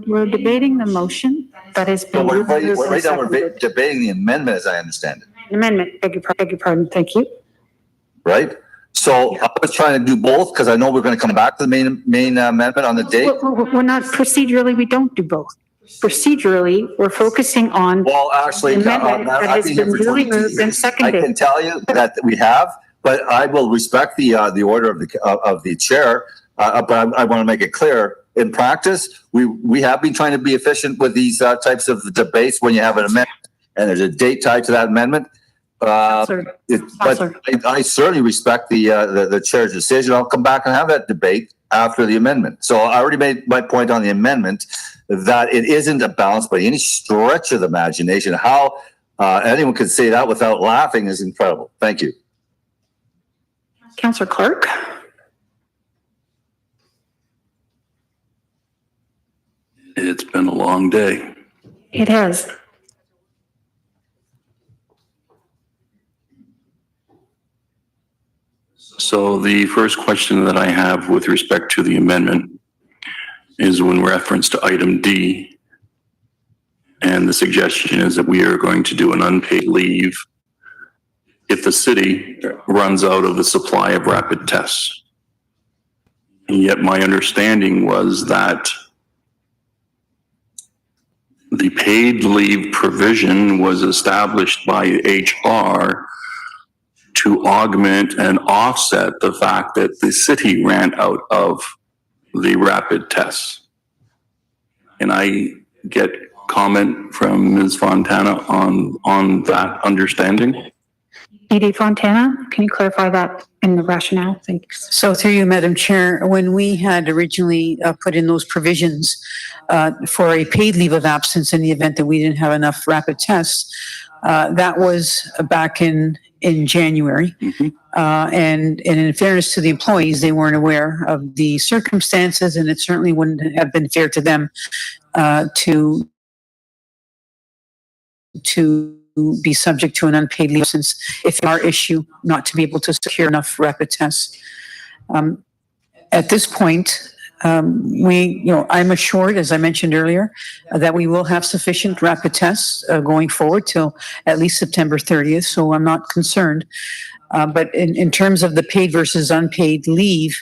We're debating the motion that has been. Right now we're debating the amendment, as I understand it. Amendment, beg your pardon, thank you. Right? So I was trying to do both because I know we're going to come back to the main amendment on the date. We're not, procedurally, we don't do both. Procedurally, we're focusing on. Well, actually, the amendment that has been duly moved and I seconded. can tell you that we have, but I will respect the order of the chair. But I want to make it clear, in practice, we have been trying to be efficient with these types of debates when you have an amendment and there's a date tied to that amendment. But I certainly respect the chair's decision. I'll come back and have that debate after the amendment. So I already made my point on the amendment that it isn't a balance by any stretch of the imagination. How anyone could say that without laughing is incredible. Thank you. Councillor Clark. It's been a long day. It has. So the first question that I have with respect to the amendment is in reference to item D. And the suggestion is that we are going to do an unpaid leave if the city runs out of the supply of rapid tests. And yet my understanding was that the paid leave provision was established by HR to augment and offset the fact that the city ran out of the rapid tests. And I get comment from Ms. Fontana on that understanding. ED Fontana, can you clarify that in the rationale? Thanks. So through you, Madam Chair, when we had originally put in those provisions for a paid leave of absence in the event that we didn't have enough rapid tests, that was back in January. Mm-hmm. And in fairness to the employees, they weren't aware of the circumstances, and it certainly wouldn't have been fair to them to be subject to an unpaid leave since if our issue not to be able to secure enough rapid tests. At this point, I'm assured, as I mentioned earlier, that we will have sufficient rapid tests going forward till at least September 30th. So I'm not concerned. But in terms of the paid versus unpaid leave,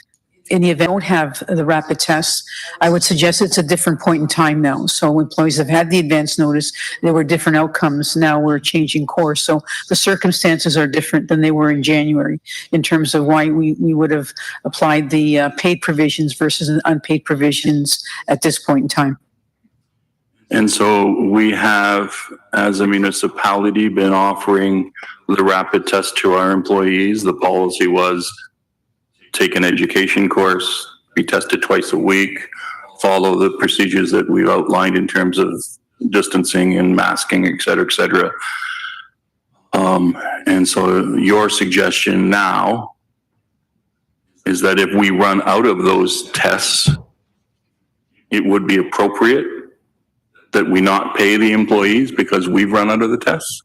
in the event we don't have the rapid tests, I would suggest it's a different point in time now. So employees have had the advance notice. There were different outcomes. Now we're changing course. So the circumstances are different than they were in January in terms of why we would have applied the paid provisions versus unpaid provisions at this point in time. And so we have, as a municipality, been offering the rapid test to our employees. The policy was take an education course, be tested twice a week, follow the procedures that we've outlined in terms of distancing and masking, et cetera, et cetera. And so your suggestion now is that if we run out of those tests, it would be appropriate that we not pay the employees because we've run out of the tests?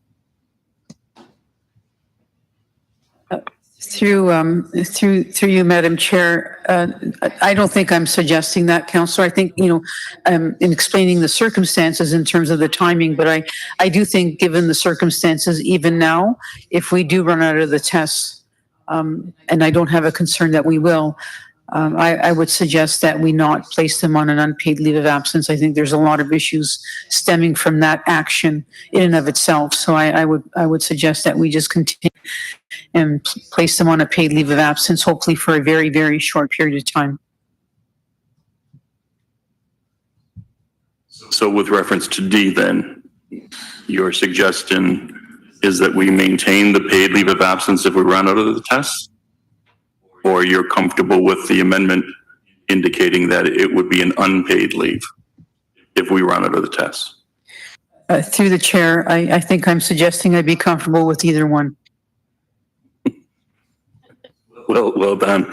Through you, Madam Chair, I don't think I'm suggesting that, Councillor. I think, in explaining the circumstances in terms of the timing, but I do think given the circumstances, even now, if we do run out of the tests, and I don't have a concern that we will, I would suggest that we not place them on an unpaid leave of absence. I think there's a lot of issues stemming from that action in and of itself. So I would suggest that we just continue and place them on a paid leave of absence, hopefully for a very, very short period of time. So with reference to D then, your suggestion is that we maintain the paid leave of absence if we run out of the tests? Or you're comfortable with the amendment indicating that it would be an unpaid leave if we run out of the tests? Through the chair, I think I'm suggesting I'd be comfortable with either one. Well done.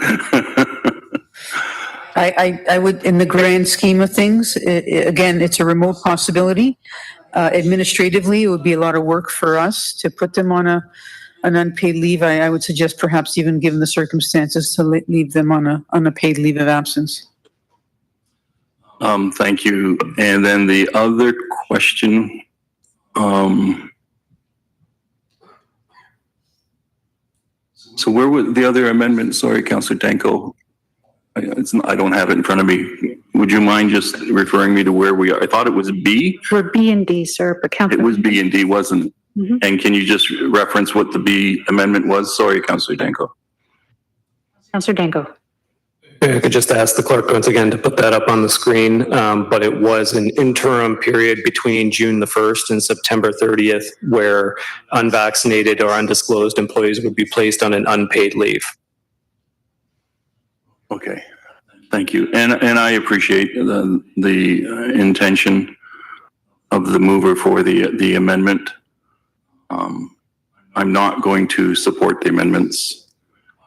I would, in the grand scheme of things, again, it's a remote possibility. Administratively, it would be a lot of work for us to put them on an unpaid leave. I would suggest perhaps even given the circumstances to leave them on a paid leave of absence. Thank you. And then the other question, so where was the other amendment? Sorry, Councillor Danko. I don't have it in front of me. Would you mind just referring me to where we are? I thought it was B. We're B and D, sir, but It Councillor. was B and D, wasn't it? Mhm. And can you just reference what the B amendment was? Sorry, Councillor Danko. Councillor Danko. I could just ask the clerk once again to put that up on the screen, but it was an interim period between June the 1st and September 30th where unvaccinated or undisclosed employees would be placed on an unpaid leave. Okay, thank you. And I appreciate the intention of the mover for the amendment. I'm not going to support the amendments.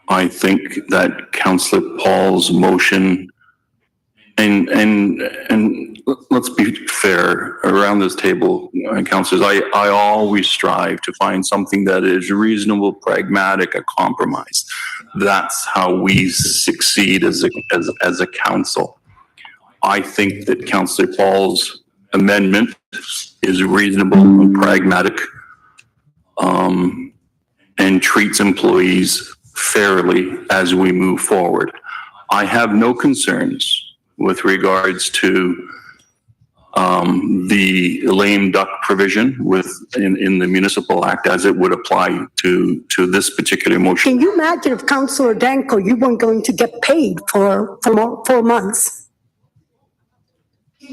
I think that Councillor Paul's motion, and let's be fair around this table, councillors, I always strive to find something that is reasonable, pragmatic, a compromise. That's how we succeed as a council. I think that Councillor Paul's amendment is reasonable and pragmatic, and treats employees fairly as we move forward. I have no concerns with regards to the lame duck provision in the Municipal Act as it would apply to this particular motion. Can you imagine if Councillor Danko, you weren't going to get paid for 4 months?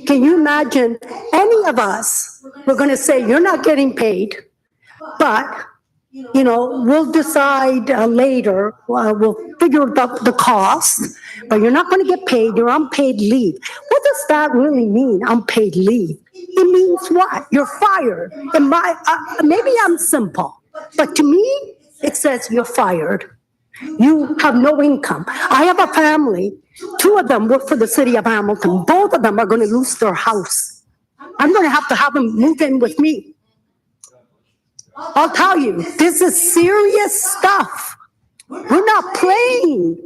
Can you imagine any of us, we're going to say, you're not getting paid, but, you know, we'll decide later, we'll figure out the cost, but you're not going to get paid, you're unpaid leave. What does that really mean, unpaid leave? It means what? You're fired. And maybe I'm simple, but to me, it says you're fired. You have no income. I have a family. 2 of them work for the city of Hamilton. Both of them are going to lose their house. I'm going to have them move in with me. I'll tell you, this is serious stuff. We're not playing.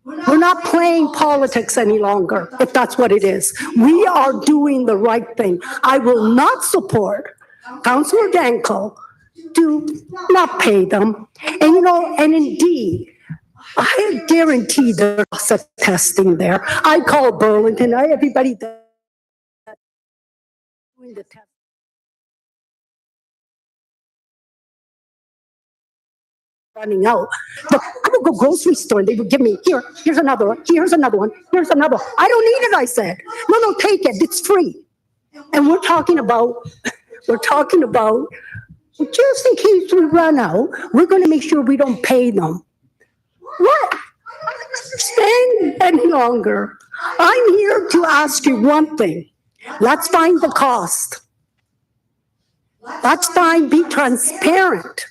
We're not playing politics any longer, if that's what it is. We are doing the right thing. I will not support Councillor Danko to not pay them. And you know, and indeed, I guarantee there's a testing there. I call Burlington, everybody doing the test. Running out. I would go grocery store and they would give me, here's another one, here's another one, here's another one. I don't need it, I said. No, take it, it's free. And we're talking about, just in case we run out, we're going to make sure we don't pay them. What? I don't understand any longer. I'm here to ask you one thing. Let's find the cost. Let's be transparent.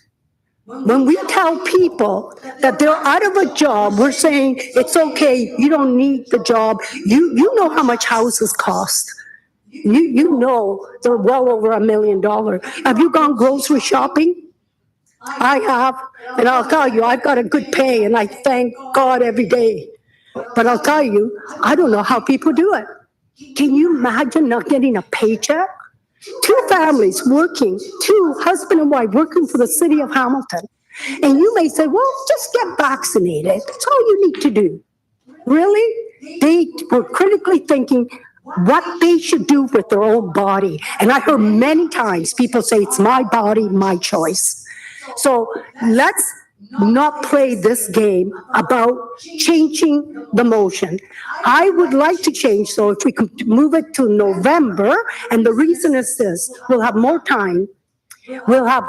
When we tell people that they're out of a job, we're saying, it's okay, you don't need the job. You know how much houses cost. You know they're well over $1 million. Have you gone grocery shopping? I have, and I'll tell you, I've got a good pay, and I thank God every day. But I'll tell you, I don't know how people do it. Can you imagine not getting a paycheck? 2 families working, 2 husband and wife working for the city of Hamilton. And you may say, well, just get vaccinated. That's all you need to do. Really? They were critically thinking what they should do with their own body. And I heard many times people say, it's my body, my choice. So let's not play this game about changing the motion. I would like to change, so if we could move it to November, and the reason is this, we'll have more time, we'll have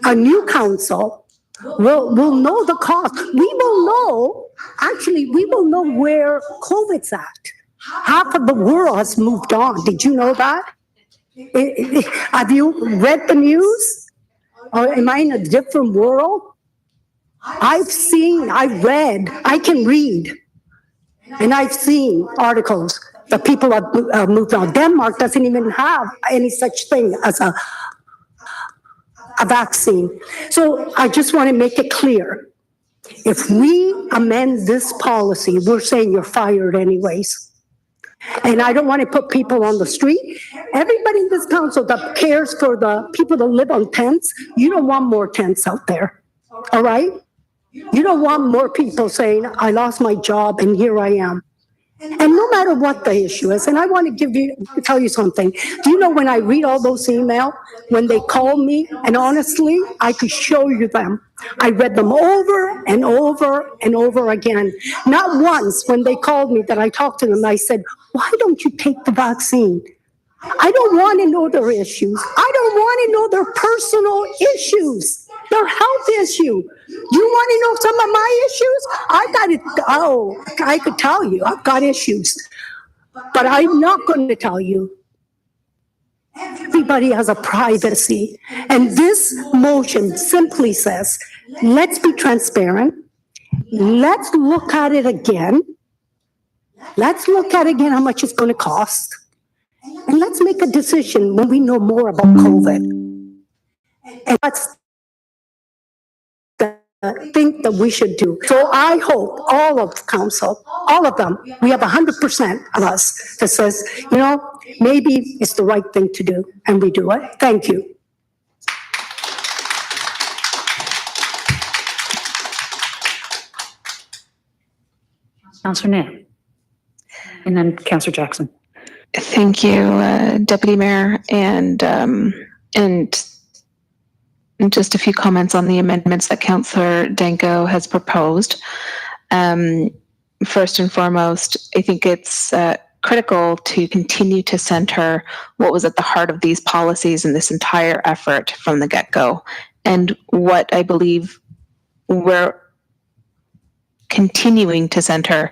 a new council, we'll know the cost, we will know where COVID's at. Half of the world has moved on, did you know that? Have you read the news? Or am I in a different world? I can read, and I've seen articles that people have moved on. Denmark doesn't even have any such thing as a vaccine. So I just want to make it clear. If we amend this policy, we're saying you're fired anyways. And I don't want to put people on the street. Everybody in this council that cares for the people that live on tents, you don't want more tents out there, all right? You don't want more people saying, I lost my job and here I am. And no matter what the issue is, and I want to tell you something. Do you know when I read all those emails, when they call me, and honestly, I could show you them. I read them over and over and over again. Not once when they called me that I talked to them, I said, why don't you take the vaccine? I don't want to know their issues. I don't want to know their personal issues, their health issue. You want to know some of my issues? I could tell you, I've got issues, but I'm not going to tell you. Everybody has a privacy, and this motion simply says, let's be transparent. Let's look at it again. Let's look at again how much it's going to cost. And let's make a decision when we know more about COVID. And that's the thing that we should do. So I hope all of council, all of them, we have 100% of us that says, you know, maybe it's the right thing to do, and we do it. Thank you. Councillor Nan. And then Councillor Jackson. Thank you, Deputy Mayor, and just a few comments on the amendments that Councillor Danko has proposed. First and foremost, I think it's critical to continue to center what was at the heart of these policies and this entire effort from the get-go, and what I believe we're continuing to center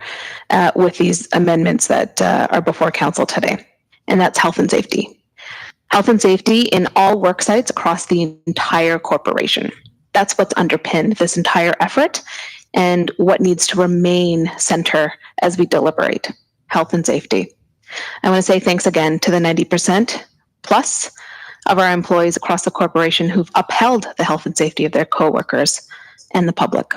with these amendments that are before council today, and that's health and safety. Health and safety in all work sites across the entire corporation. That's what's underpinned this entire effort and what needs to remain center as we deliberate health and safety. I want to say thanks again to the 90% plus of our employees across the corporation who've upheld the health and safety of their coworkers and the public.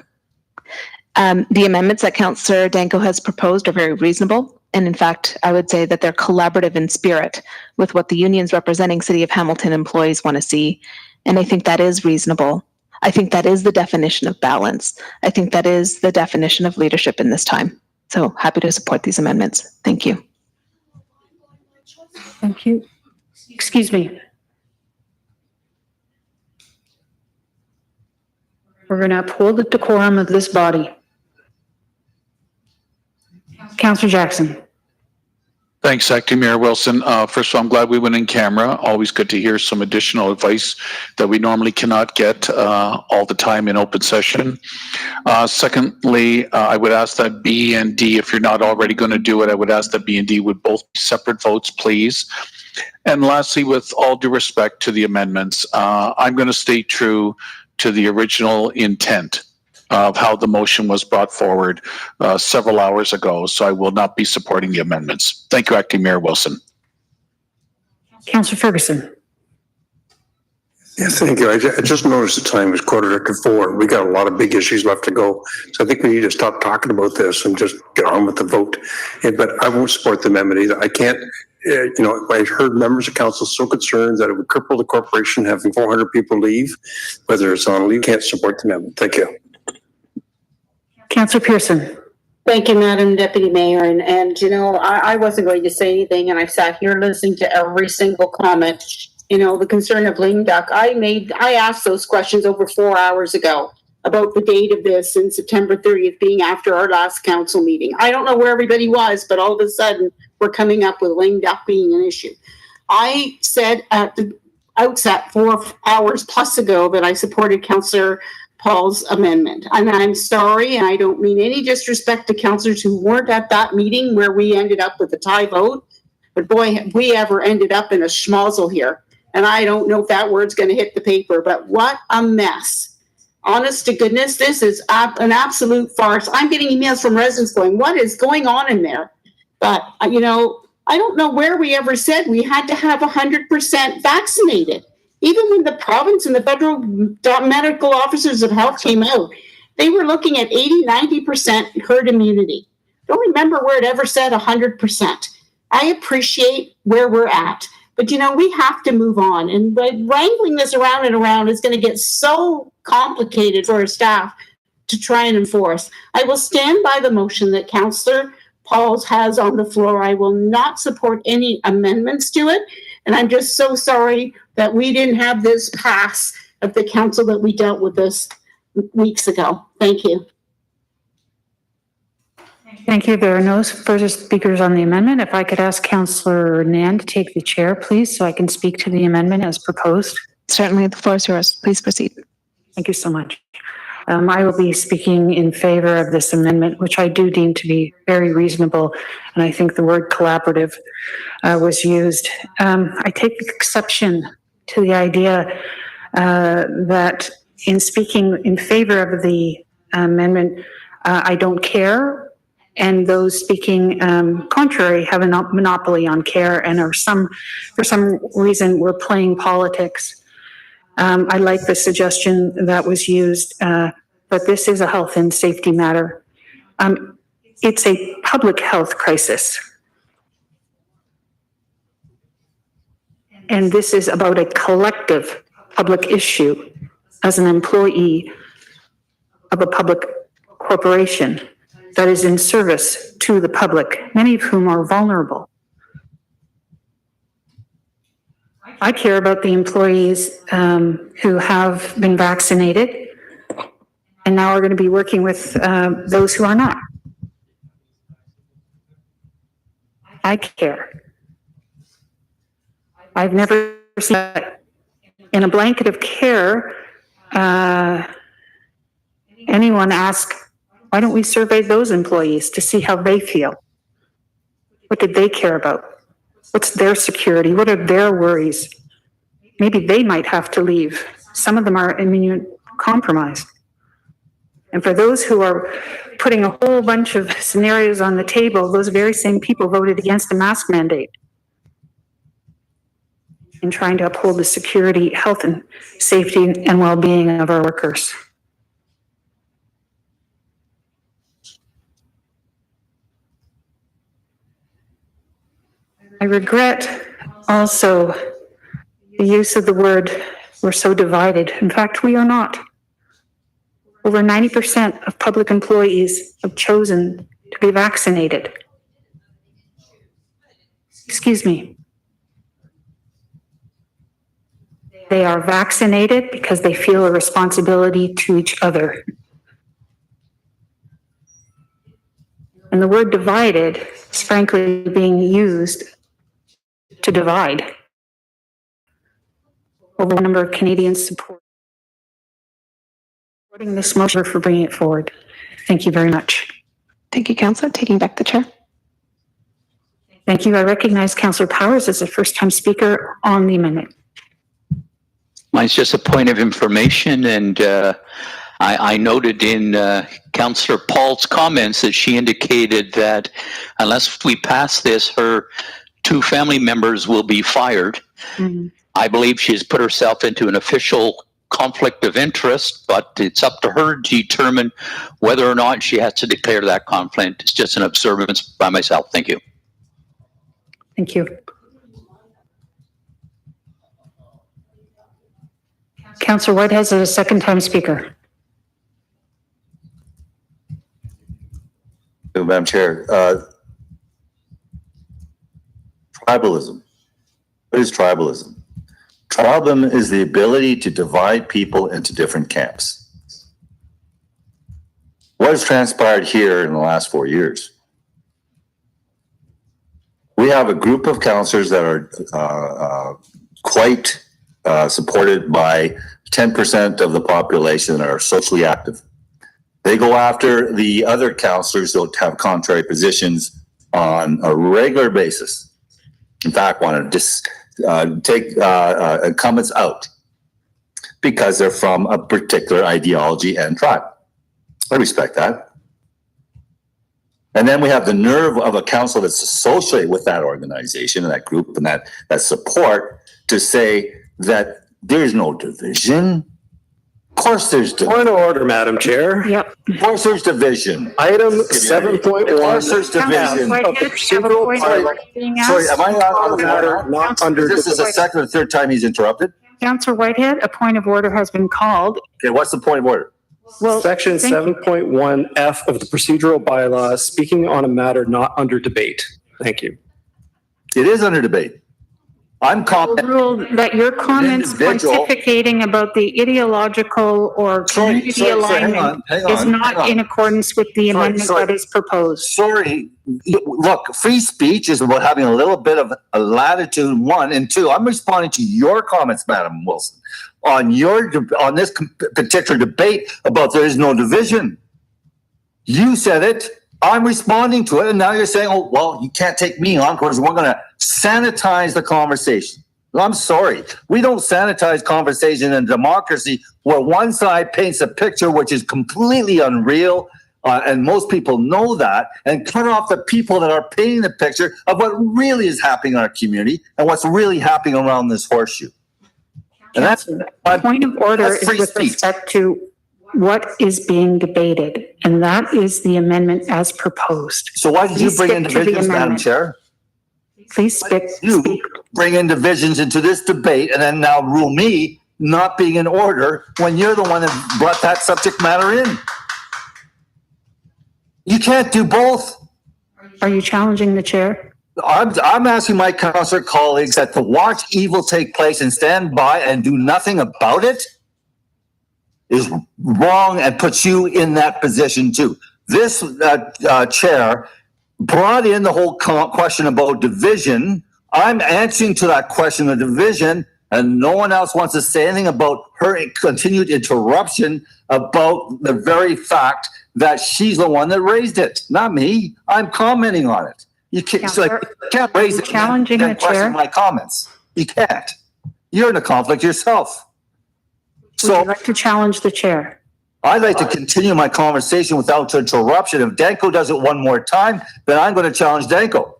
The amendments that Councillor Danko has proposed are very reasonable. And in fact, I would say that they're collaborative in spirit with what the unions representing City of Hamilton employees want to see. And I think that is reasonable. I think that is the definition of balance. I think that is the definition of leadership in this time. So happy to support these amendments. Thank you. Thank you. Excuse me. We're going to uphold the decorum of this body. Councillor Jackson. Thanks, Acting Mayor Wilson. First of all, I'm glad we went in camera. Always good to hear some additional advice that we normally cannot get all the time in open session. Secondly, I would ask that B and D, if you're not already going to do it, I would ask that B and D would both be separate votes, please. And lastly, with all due respect to the amendments, I'm going to stay true to the original intent of how the motion was brought forward several hours ago. So I will not be supporting the amendments. Thank you, Acting Mayor Wilson. Councillor Ferguson. Yes, thank you. I just noticed the time is 4:45. We got a lot of big issues left to go. So I think we need to stop talking about this and just get on with the vote. But I won't support the amendment either. I can't, I heard members of council so concerned that it would cripple the corporation having 400 people leave, whether it's on leave. Can't support the amendment. Thank you. Councillor Pearson. Thank you, Madam Deputy Mayor. I wasn't going to say anything, and I sat here listening to every single comment. The concern of lame duck. I asked those questions over 4 hours ago about the date of this and September 30th being after our last council meeting. I don't know where everybody was, but all of a sudden we're coming up with lame duck being an issue. I said at the outset 4 hours plus ago that I supported Councillor Paul's amendment. And I'm sorry, and I don't mean any disrespect to councillors who weren't at that meeting where we ended up with a tie vote, but boy, have we ever ended up in a schmozzle here. And I don't know if that word's going to hit the paper, but what a mess. Honest to goodness, this is an absolute farce. I'm getting emails from residents going, what is going on in there? But, I don't know where we ever said we had to have 100% vaccinated. Even when the province and the federal medical officers of health came out, they were looking at 80, 90% herd immunity. Don't remember where it ever said 100%. I appreciate where we're at, but we have to move on. And by wrangling this around and around is going to get so complicated for our staff to try and enforce. I will stand by the motion that Councillor Pauls has on the floor. I will not support any amendments to it. And I'm just so sorry that we didn't have this pass at the council that we dealt with this weeks ago. Thank you. Thank you. There are no further speakers on the amendment. If I could ask Councillor Nan to take the chair, please, so I can speak to the amendment as proposed. Certainly, the floor is yours. Please proceed. Thank you so much. I will be speaking in favor of this amendment, which I do deem to be very reasonable. And I think the word collaborative was used. I take exception to the idea that in speaking in favor of the amendment, I don't care. And those speaking contrary have a monopoly on care and are for some reason we're playing politics. I like the suggestion that was used, but this is a health and safety matter. It's a public health crisis. And this is about a collective public issue as an employee of a public corporation that is in service to the public, many of whom are vulnerable. I care about the employees who have been vaccinated and now are going to be working with those who are not. I care. I've never seen that in a blanket of care, anyone ask, why don't we survey those employees to see how they feel? What did they care about? What's their security? What are their worries? Maybe they might have to leave. Some of them are immunocompromised. And for those who are putting a whole bunch of scenarios on the table, those very same people voted against a mask mandate in trying to uphold the security, health, and safety and well-being of our workers. I regret also the use of the word, we're so divided. In fact, we are not. Over 90% of public employees have chosen to be vaccinated. Excuse me. They are vaccinated because they feel a responsibility to each other. And the word divided is frankly being used to divide over a number of Canadians supporting this motion for bringing it forward. Thank you very much. Thank you, Councillor. Taking back the chair. Thank you. I recognize Councillor Powers as a first-time speaker on the amendment. Mine's just a point of information, and I noted in Councillor Paul's comments that she indicated that unless we pass this, her 2 family members will be fired. Mm-hmm. I believe she has put herself into an official conflict of interest, but it's up to her to determine whether or not she has to declare that conflict. It's just an observance by myself. Thank you. Thank you. Councillor Whitehead is a second-time speaker. Madam Chair, tribalism. What is tribalism? Tribalism is the ability to divide people into different camps. What has transpired here in the last 4 years? We have a group of councillors that are quite supported by 10% of the population that are socially active. They go after the other councillors that have contrary positions on a regular basis. In fact, want to just take incumbents out because they're from a particular ideology and tribe. I respect that. And then we have the nerve of a council that's associated with that organization and that group and that support to say that there is no division. course there's, Point of order, Madam Chair. Yep. of course there's division. Item Of 7.1. course there's division. Whitehead, you have a point of order being Sorry, asked. am I on the matter? Not under. This is the second or third time he's interrupted. Councillor Whitehead, a point of order has been called. Okay, what's the point of order? Well, Section thank you. 7.1F of the procedural bylaws, speaking on a matter not under debate. Thank you. It is under debate. I'm commenting. Rule that your comments Individual- pontificating about the ideological or community alignment is not in accordance with the amendment sorry. that is proposed. Sorry, look, free speech is about having a little bit of a latitude, one, and two, I'm responding to your comments, Madam Wilson, on this particular debate about there is no division. You said it, I'm responding to it, and now you're saying, oh, well, you can't take me on because we're going to sanitize the conversation. Well, I'm sorry. We don't sanitize conversation in democracy where one side paints a picture which is completely unreal, and most people know that, and cut off the people that are painting the picture of what really is happening in our community and what's really happening around this horseshoe. And that's Point of order that's is free with speech. respect to what is being debated, and that is the amendment as proposed. So why did you Please bring in stick to the divisions, Madam amendment. Chair? Please speak. You bring in divisions into this debate and then now rule me not being in order when you're the one that brought that subject matter in. You can't do both. Are you challenging the chair? I'm asking my councillor colleagues that to watch evil take place and stand by and do nothing about it is wrong and puts you in that position too. This chair brought in the whole question about division. I'm answering to that question of division, and no one else wants to say anything about her continued interruption about the very fact that she's the one that raised it, not me. I'm commenting on it. You can't, it's like, you can't raise it Challenging and the question chair? my comments. You can't. You're in a conflict yourself. Would So you like to challenge the chair? I'd like to continue my conversation without interruption. If Danko does it one more time, then I'm going to challenge Danko.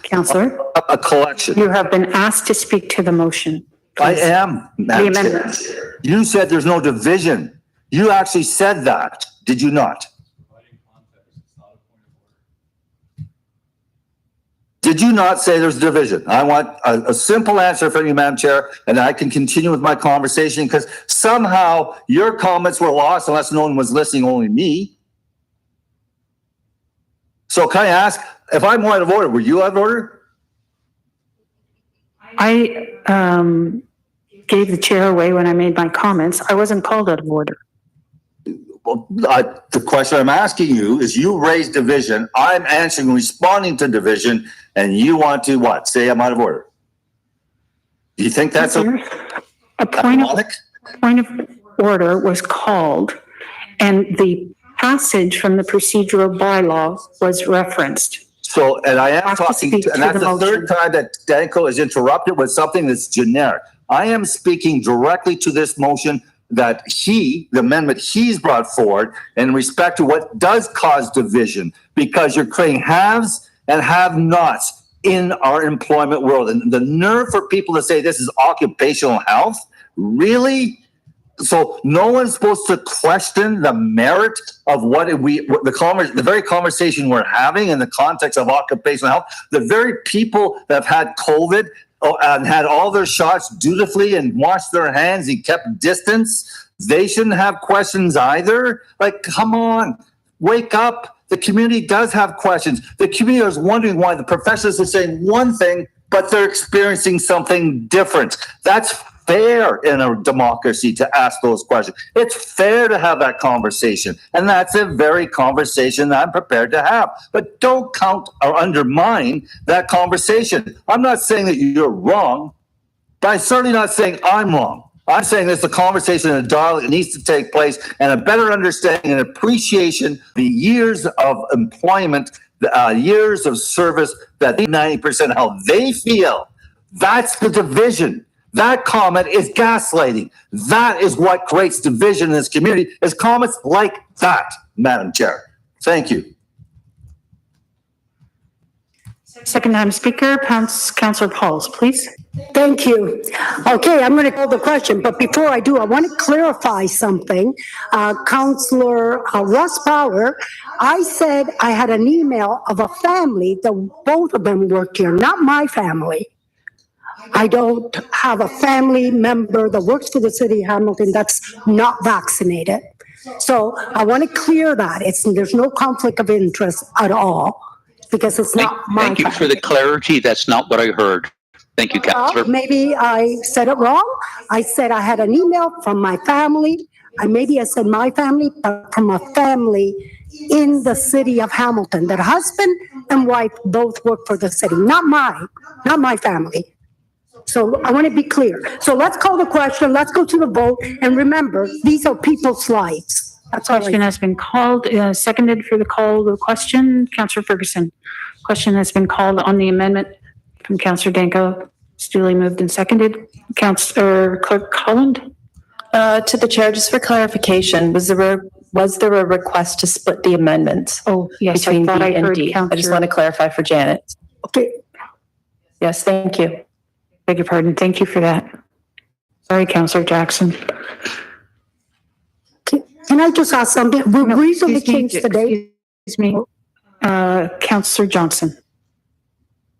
Councillor, A collection. you have been asked to speak to the motion. I Please. am. Madam The Chair. amendment. You said there's no division. You actually said that, did you not? Did you not say there's division? I want a simple answer from you, Madam Chair, and I can continue with my conversation because somehow your comments were lost unless no one was listening, only me. So can I ask, if I'm out of order, were you out of order? I gave the chair away when I made my comments. I wasn't called out of order. Well, the question I'm asking you is you raised division. I'm answering, responding to division, and you want to what? Say I'm out of order. Do you think that's A point ironic? of order was called, and the passage from the procedural bylaw was referenced. So, and I am Have to talking, speak and to that's the the third motion. time that Danko is interrupted with something that's generic. I am speaking directly to this motion that the amendment he's brought forward in respect to what does cause division, because you're creating haves and have-nots in our employment world. And the nerve for people to say this is occupational health, really? So no one's supposed to question the merit of the very conversation we're having in the context of occupational health. The very people that have had COVID and had all their shots dutifully and washed their hands and kept distance, they shouldn't have questions either. Like, come on, wake up. The community does have questions. The community is wondering why the professors are saying one thing, but they're experiencing something different. That's fair in a democracy to ask those questions. It's fair to have that conversation. And that's a very conversation that I'm prepared to have. But don't count or undermine that conversation. I'm not saying that you're wrong, but I'm certainly not saying I'm wrong. I'm saying there's a conversation and a dialogue that needs to take place and a better understanding and appreciation of the years of employment, years of service, that 90% how they feel. That's the division. That comment is gaslighting. That is what creates division in this community, is comments like that, Madam Chair. Thank you. Second time speaker, Councillor Pauls, please. Thank you. Okay, I'm going to call the question, but before I do, I want to clarify something. Councillor Russ Power, I said I had an email of a family that both of them worked here, not my family. I don't have a family member that works for the city of Hamilton that's not vaccinated. So I want to clear that. There's no conflict of interest at all because it's not my Thank you for family. the clarity. That's not what I heard. Thank you, Councillor. Maybe I said it wrong. I said I had an email from my family. Maybe I said my family, but from a family in the city of Hamilton, that husband and wife both work for the city, not my family. So I want to be clear. So let's call the question, let's go to the vote, and remember, these are people's lives. That's all. Question has been called, seconded for the call to the question. Councillor Ferguson. Question has been called on the amendment from Councillor Danko. It's duly moved and seconded. Councillor Clerk Holland. To the chair, just for clarification, was there a request to split the amendments? Oh, yes, I Between thought B I and heard D? I just Councillor. want to clarify for Janet. Okay, Yes, thank you. Beg your pardon. Thank you for that. Sorry, Councillor Jackson. can I just ask something? We're recently changed the date. Excuse me. Councillor Johnson.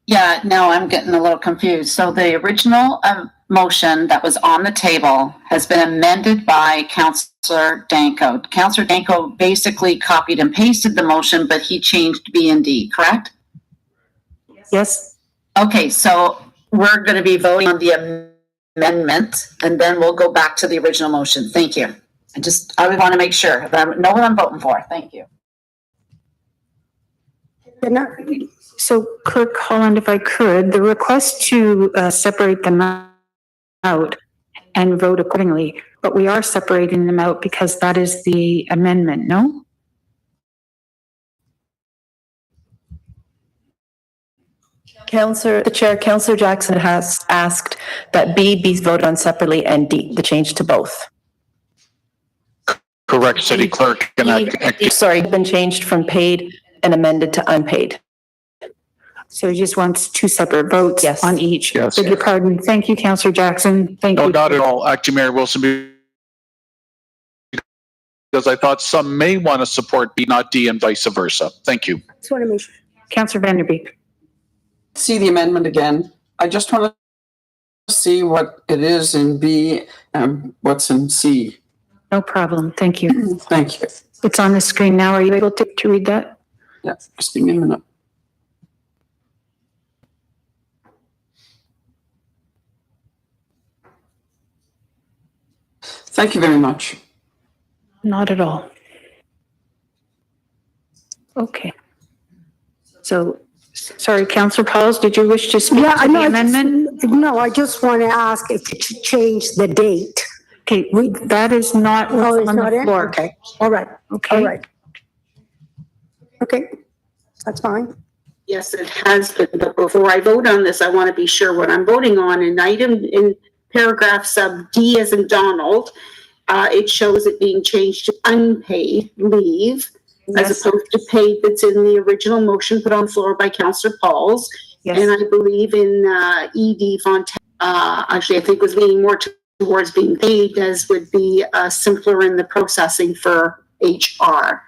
Yeah, no, I'm getting a little confused. So the original motion that was on the table has been amended by Councillor Danko. Councillor Danko basically copied and pasted the motion, but he changed B and D, correct? Yes. Okay, so we're going to be voting on the amendment, and then we'll go back to the original motion. Thank you. I would want to make sure that I know what I'm voting for. Thank you. So Clerk Holland, if I could, the request to separate them out and vote accordingly, but we are separating them out because that is the amendment, no? Councillor Jackson has asked that B be voted on separately and D, the change to both. Correct, City Clerk. Sorry, been changed from paid and amended to unpaid. So he just wants two separate votes Yes. on each. Yes. Beg your pardon. Thank you, Councillor Jackson. Thank No, you. not at all. Acting Mayor Wilson, because I thought some may want to support B, not D, and vice versa. Thank you. Just want to make sure. Councillor Vanderbeek. See the amendment again. I just want to see what it is in B and what's in C. No problem. Thank you. Thank you. It's on the screen now. Are you able to read that? Yeah, just give me a minute. Thank you very much. Not at all. Okay. So, sorry, Councillor Pauls, did you wish to speak Yeah, I to know. the amendment? No, I just want to ask if you should change the date. Okay, that is not Oh, it's on not the in? floor. Okay, all right, Okay. all right. Okay, that's fine. Yes, it has been, but before I vote on this, I want to be sure what I'm voting on. In item, in paragraph sub D as in Donald, it shows it being changed to unpaid leave as Yes. opposed to paid that's in the original motion put on the floor by Councillor Pauls. Yes. And I believe in ED Fontaine, actually, I think was leaning more towards being paid, as would be simpler in the processing for HR.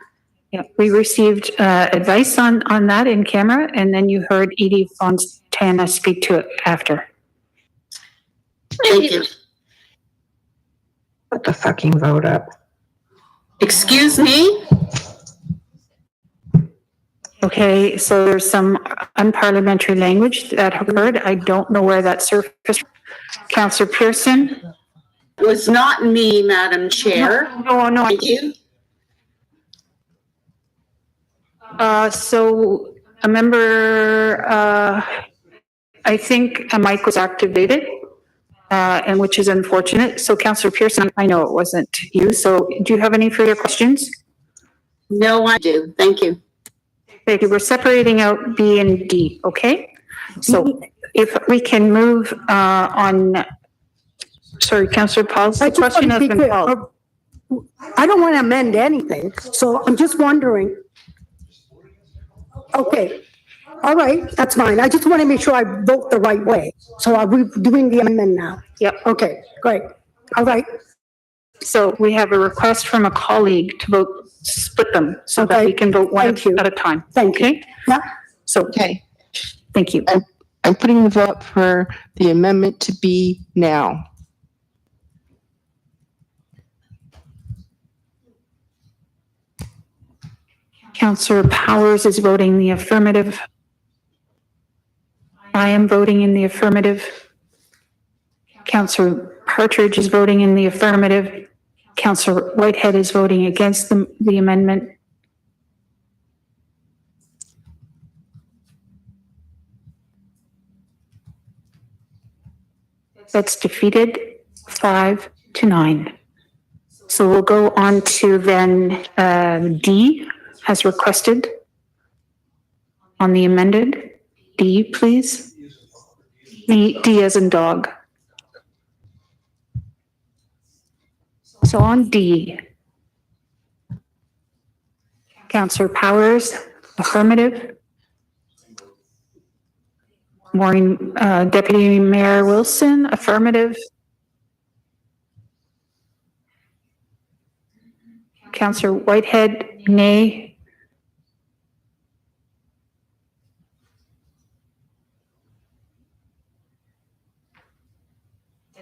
Yeah, we received advice on that in camera, and then you heard Edie Fontana speak to it after. Thank you. Put the fucking vote up. Excuse me? Okay, so there's some unparliamentary language that occurred. I don't know where that surfaced. Councillor Pearson? It was not me, Madam Chair. No. Thank you. So a member, I think a mic was activated, and which is unfortunate. So Councillor Pearson, I know it wasn't you. So do you have any further questions? No, I do. Thank you. Thank you. We're separating out B and D, okay? So if we can move on, sorry, Councillor Pauls, the I just want question to has be been clear. called. I don't want to amend anything, so I'm just wondering. Okay, all right, that's fine. I just want to make sure I vote the right way. So are we doing the amendment now? Yep. Okay, great. All right, So we have a request from a colleague to vote, split them so that Okay. we can vote one Thank you. at a time. thank you. Okay? Yeah. So, Okay, thank you. I'm putting the vote for the amendment to be now. Councillor Powers is voting the affirmative. I am voting in the affirmative. Councillor Partridge is voting in the affirmative. Councillor Whitehead is voting against the amendment. That's defeated 5-9. So we'll go on to then D as requested on the amended. D, please. D as in dog. So on D, Councillor Powers, affirmative. Maureen, Deputy Mayor Wilson, affirmative. Councillor Whitehead, nay.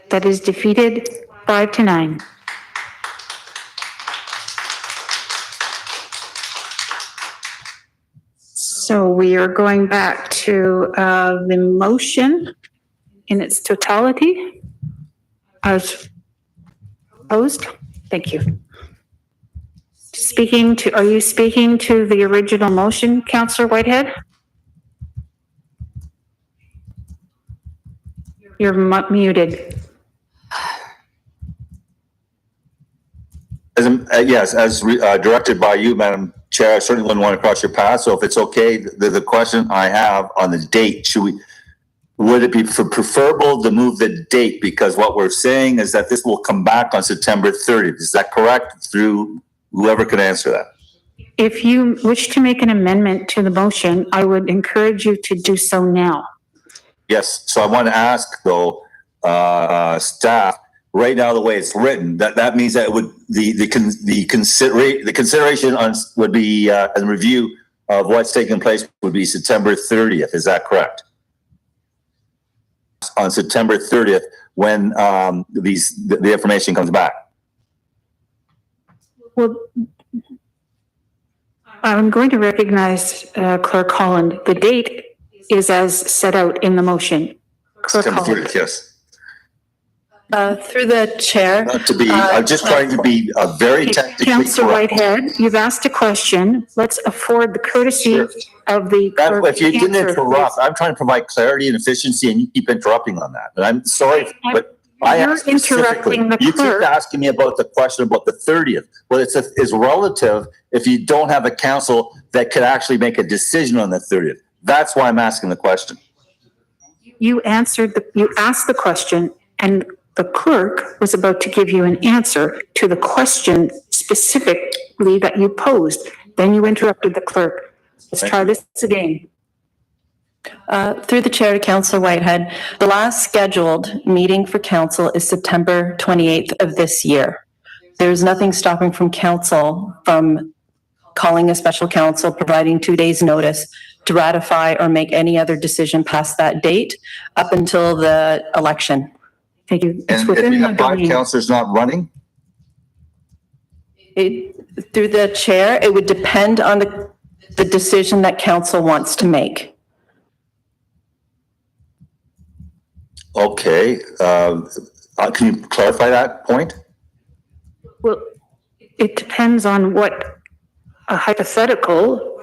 That is defeated 5-9. So we are going back to the motion in its totality as proposed. Thank you. Are you speaking to the original motion, Councillor Whitehead? You're muted. Yes, as directed by you, Madam Chair, I certainly wouldn't want to cross your path. So if it's okay, the question I have on the date, would it be preferable to move the date? Because what we're saying is that this will come back on September 30th. Is that correct? Through whoever can answer that. If you wish to make an amendment to the motion, I would encourage you to do so now. Yes. So I want to ask though, staff, right now, the way it's written, that means that it would the consideration on would be and review of what's taking place would be September 30th. Is that correct? On September 30th, when the information comes back. Well, I'm going to recognize Clerk Holland. The date is as set out in the motion. Clerk September Holland. 30th, yes. Through the chair. Not to be, I'm just trying to be very technically Councillor correct. Whitehead, you've asked a question. Let's afford the courtesy Sure. of the clerk. If you didn't to answer, interrupt, please. I'm trying to provide clarity and efficiency and you keep interrupting on that. And I'm sorry, but I You're asked specifically, interrupting the you keep clerk. asking me about the question about the 30th. Well, it's relative if you don't have a council that could actually make a decision on the 30th. That's why I'm asking the question. You asked the question and the clerk was about to give you an answer to the question specifically that you posed. Then you interrupted the clerk. Let's try this again. Through the chair to Councillor Whitehead, the last scheduled meeting for council is September 28th of this year. There's nothing stopping from council from calling a special council, providing 2 days notice to ratify or make any other decision past that date up until the election. Thank you. It's And if within you the have 5 domain. councillors not running, Through the chair, it would depend on the decision that council wants to make. okay. Can you clarify that point? Well, it depends on what a hypothetical,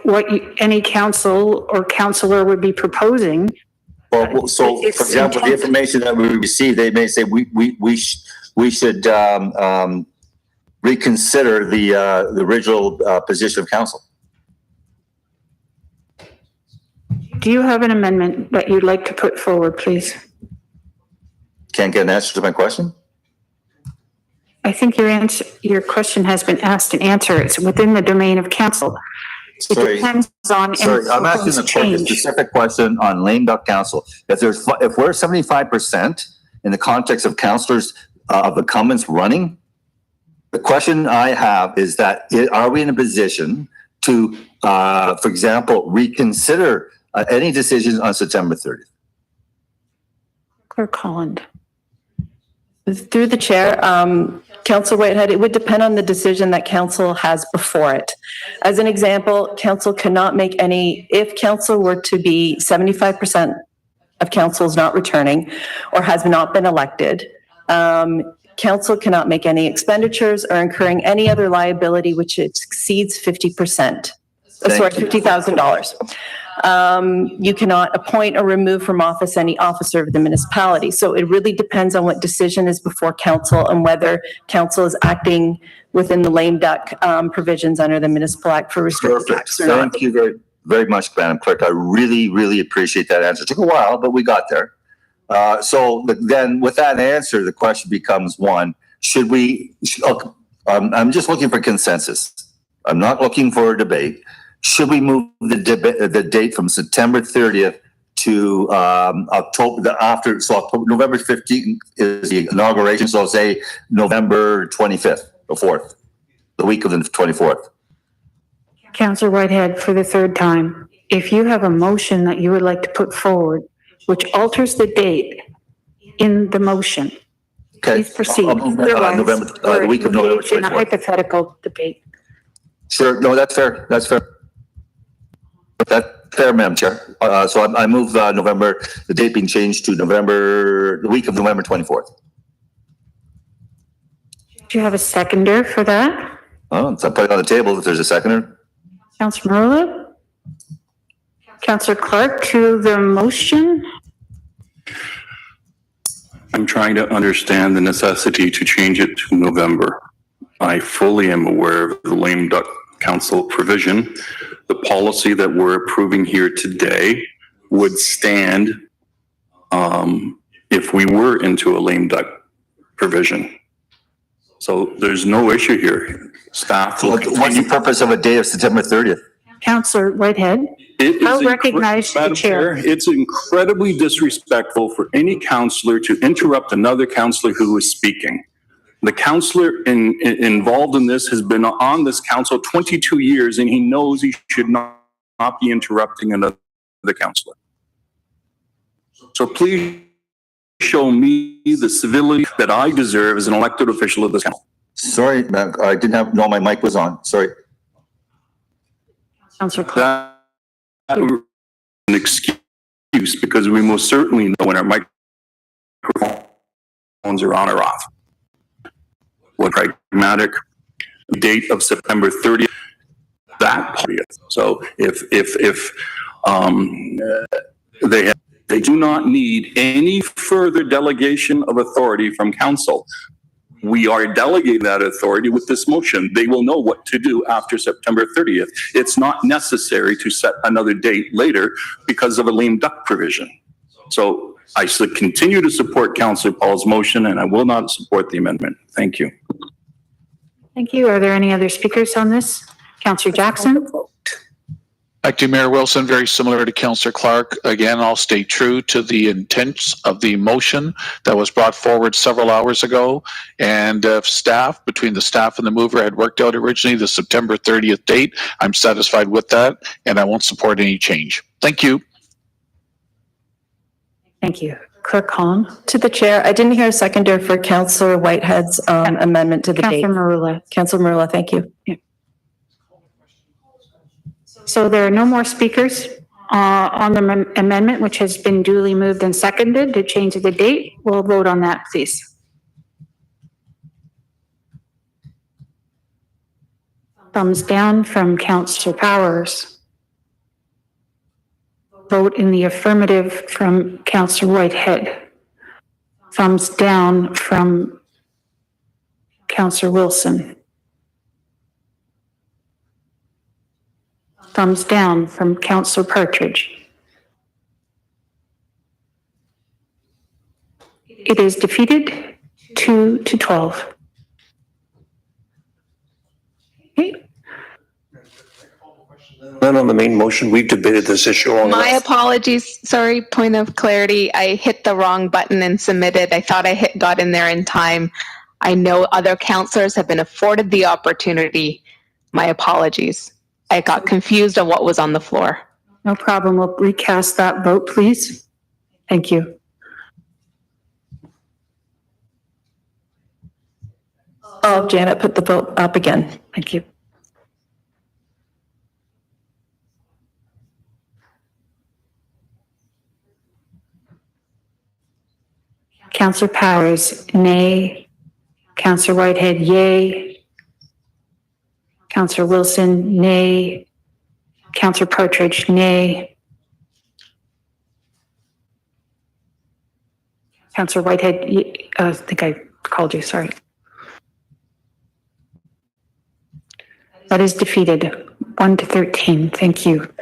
any council or councillor would be proposing. Well, so It's for example, the information that we receive, they may say we should reconsider the original position of council. Do you have an amendment that you'd like to put forward, please? Can't get an answer to my question? I think your question has been asked and answered. It's within the domain of council. It depends on. Sorry, I'm asking the clerk a specific question on lame duck council. If we're 75% in the context of councillors of incumbents running, the question I have is that are we in a position to, for example, reconsider any decisions on September 30th? Clerk Holland. Through the chair, Councillor Whitehead, it would depend on the decision that council has before it. As an example, council cannot make any, if council were to be 75% of council is not returning or has not been elected, council cannot make any expenditures or incurring any other liability which exceeds 50%. Sorry, $50,000. You cannot appoint or remove from office any officer of the municipality. So it really depends on what decision is before council and whether council is acting within the lame duck provisions under the Municipal Act for restricted acts or not. Thank you very, very much, Madam Clerk. I really, really appreciate that answer. It took a while, but we got there. So then with that answer, the question becomes one, should we, I'm just looking for consensus. I'm not looking for a debate. Should we move the date from September 30th to October, November 15th is the inauguration, so say November 25th or 4th, the week of the 24th. Councillor Whitehead, for the third time, if you have a motion that you would like to put forward, which alters the date in the motion, please proceed. The week of November 24th. In a hypothetical debate. Sure, no, that's fair, that's fair. That's fair, Madam Chair. So I move the date being changed to the week of November 24th. Do you have a seconder for that? Oh, so I put it on the table if there's a seconder. Councillor Marula? Councillor Clark to the motion? I'm trying to understand the necessity to change it to November. I fully am aware of the lame duck council provision. The policy that we're approving here today would stand if we were into a lame duck provision. So there's no issue here. Staff. What's the purpose of a day of September 30th? Councillor Whitehead, I'll recognize the chair. It's incredibly disrespectful for any councillor to interrupt another councillor who is speaking. The councillor involved in this has been on this council 22 years, and he knows he should not be interrupting another councillor. So please show me the civility that I deserve as an elected official of this council. Sorry, I didn't know my mic was on. Sorry. Councillor Clark. That an excuse, because we most certainly know when our microphones are on or off. What pragmatic date of September 30th, that period. So if they do not need any further delegation of authority from council, we are delegating that authority with this motion. They will know what to do after September 30th. It's not necessary to set another date later because of a lame duck provision. So I should continue to support Councillor Paul's motion, and I will not support the amendment. Thank you. Thank you. Are there any other speakers on this? Councillor Jackson? Acting Mayor Wilson, very similar to Councillor Clark. Again, I'll stay true to the intents of the motion that was brought forward several hours ago. And if staff, between the staff and the mover, had worked out originally the September 30th date, I'm satisfied with that, and I won't support any change. Thank you. Thank you. Clerk Holland. To the chair, I didn't hear a seconder for Councillor Whitehead's amendment to the date. Councillor Marula. Councillor Marula, thank you. Yeah. So there are no more speakers on the amendment, which has been duly moved and seconded to change the date. We'll vote on that, please. Thumbs down from Councillor Powers. Vote in the affirmative from Councillor Whitehead. Thumbs down from Councillor Wilson. Thumbs down from Councillor Partridge. It is defeated 2-12. Okay. Then on the main motion, we've debated this issue long My enough. apologies. Sorry, point of clarity. I hit the wrong button and submitted. I thought I got in there in time. I know other counselors have been afforded the opportunity. My apologies. I got confused on what was on the floor. No problem. We'll recast that vote, please. Thank you. Oh, Janet, put the vote up again. Thank you. Councillor Powers, nay. Councillor Whitehead, yay. Councillor Wilson, nay. Councillor Partridge, nay. Councillor Whitehead, I think I called you, sorry. That is defeated, 1 to 13. Thank you.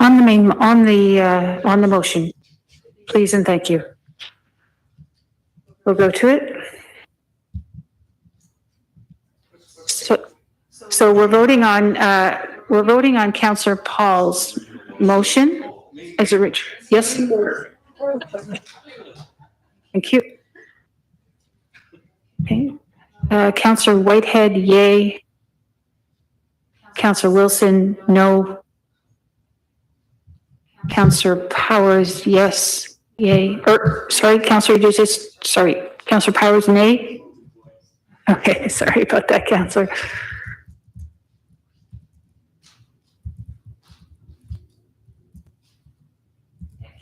On the motion, please and thank you. We'll go to it. So we're voting on Councillor Paul's motion. Is it Rich? Yes? Thank you. Okay. Councillor Whitehead, yay. Councillor Wilson, no. Councillor Powers, yes, yay. Sorry, Councillor Councillor Powers, nay. Okay, sorry about that, Councillor.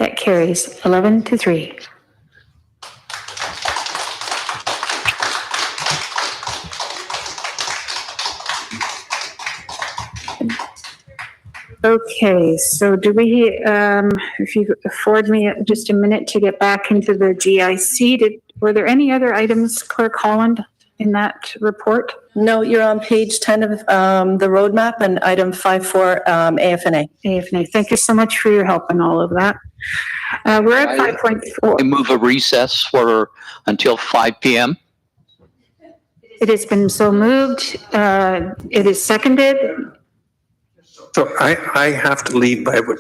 That carries 11 to 3. Okay, so do we, if you afford me just a minute to get back into the GIC, were there any other items, Clerk Holland, in that report? No, you're on page 10 of the roadmap and item 5.4 AFNA. AFNA, thank you so much for your help in all of that. We're at 5.4. I move a recess for until 5 p.m. It has been so moved. It is seconded. So I have to leave by what,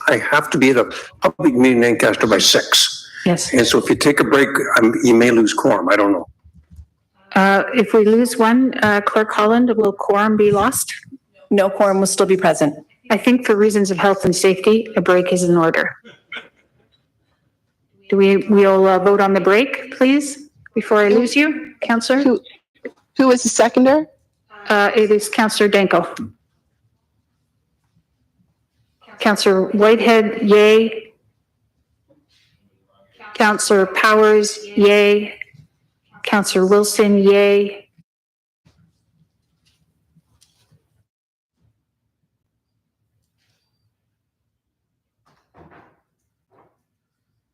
I have to be at a public meeting in Lancaster by 6. Yes. And so if you take a break, you may lose quorum. I don't know. If we lose one, Clerk Holland, will quorum be lost? No, quorum will still be present. I think for reasons of health and safety, a break is in order. We'll vote on the break, please, before I lose you, Councillor? Who is the seconder? It is Councillor Danko. Councillor Whitehead, yay. Councillor Powers, yay. Councillor Wilson, yay.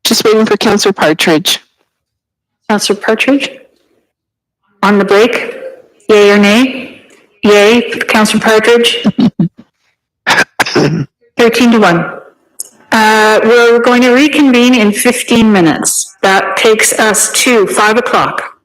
Just waiting for Councillor Partridge. Councillor Partridge? On the break, yay or nay? Yay, Councillor Partridge? 13 to 1. We're going to reconvene in 15 minutes. That takes us to 5 o'clock.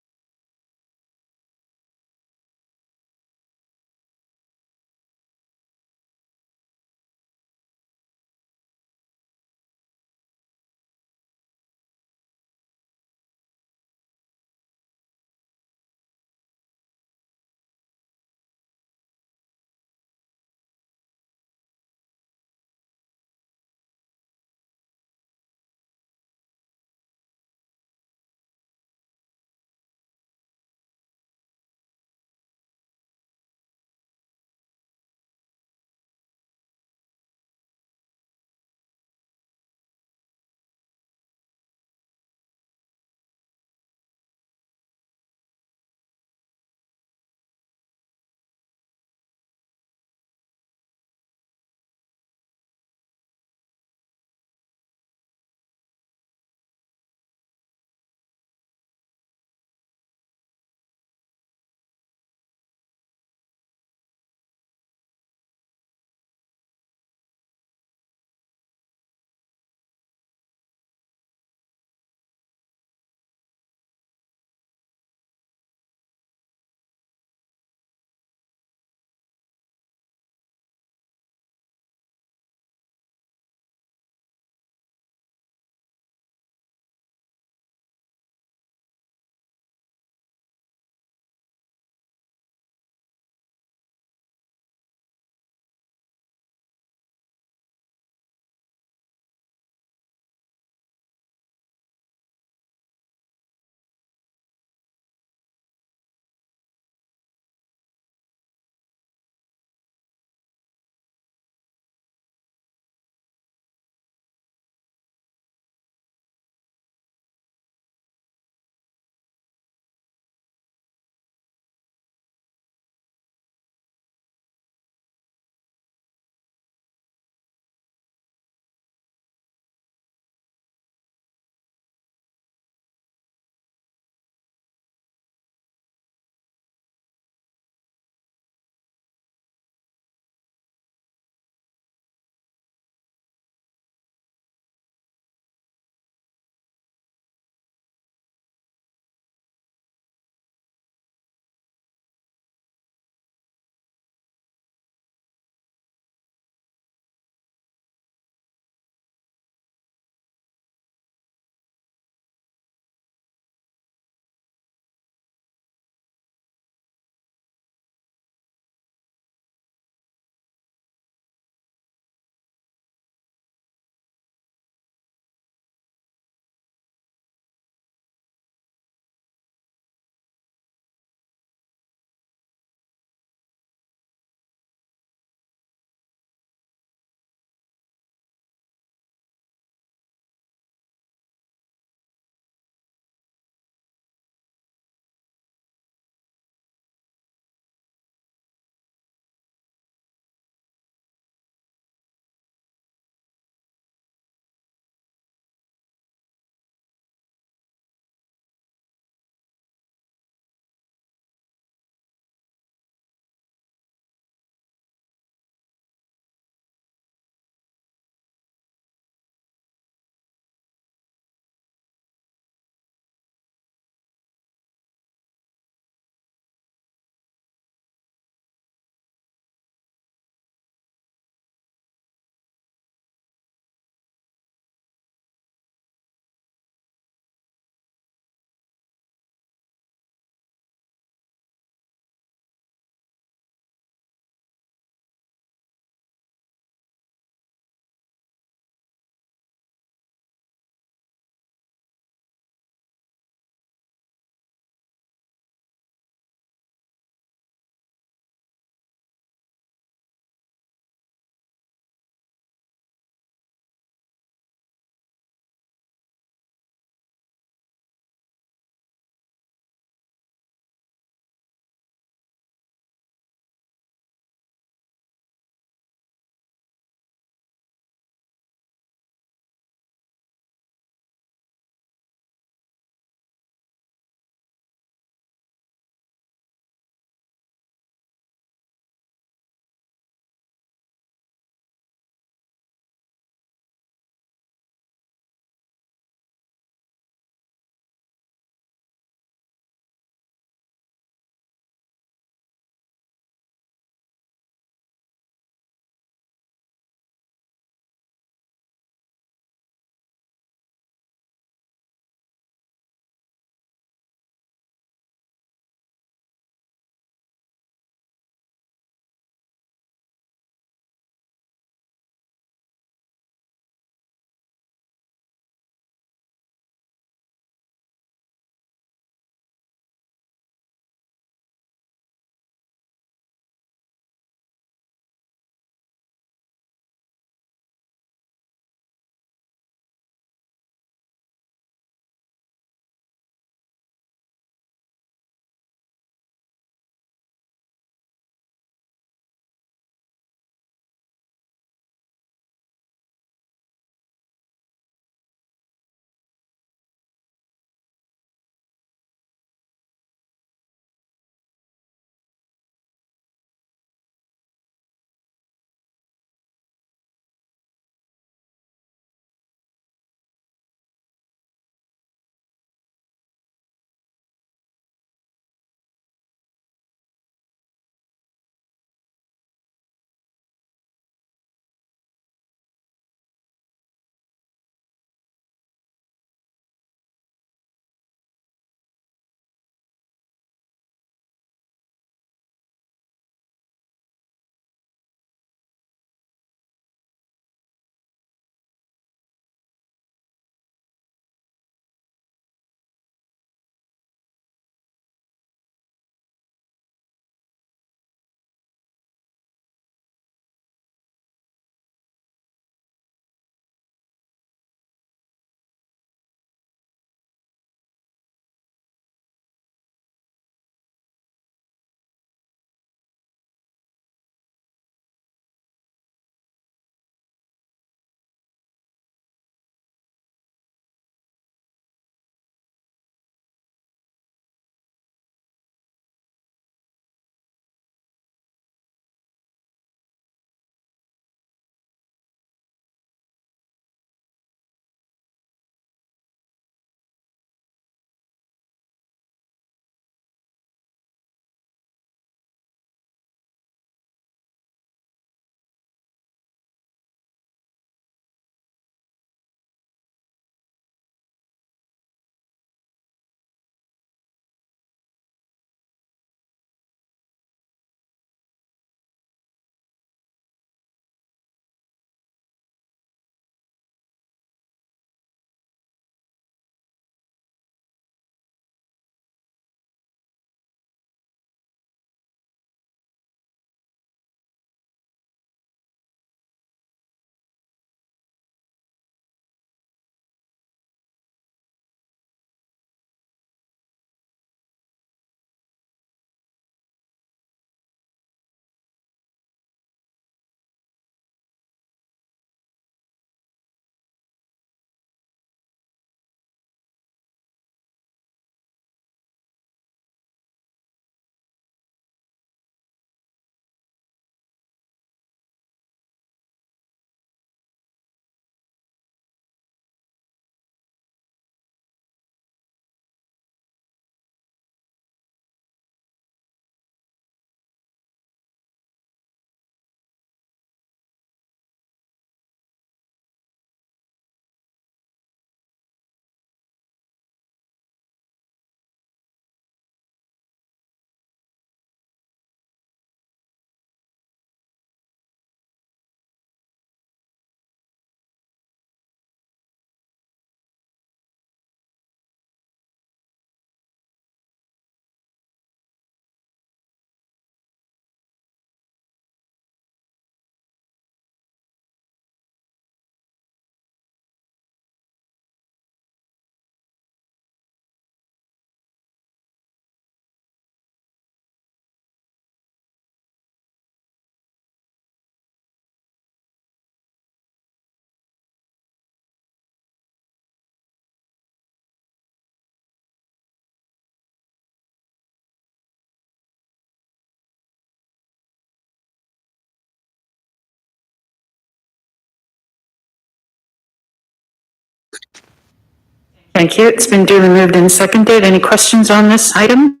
Thank you. It's been duly moved and seconded. Any questions on this item,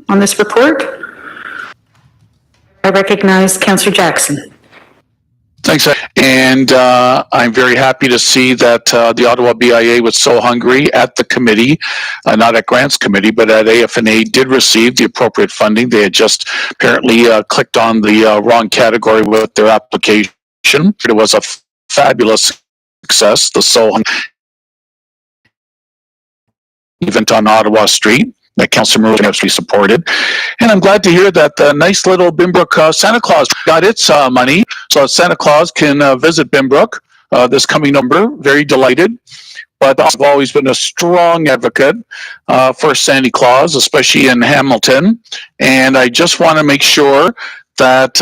on this report? I recognize Councillor Jackson. Thanks. And I'm very happy to see that the Ottawa BIA was so hungry at the committee, not at Grants Committee, but at AF&A did receive the appropriate funding. They had just apparently clicked on the wrong category with their application. It was a fabulous success. The So Hungry event on Ottawa Street that Councillor Murray actually supported. And I'm glad to hear that the nice little Binbrook Santa Claus got its money, so Santa Claus can visit Binbrook this coming November. Very delighted. But I've always been a strong advocate for Santa Claus, especially in Hamilton. And I just want to make sure that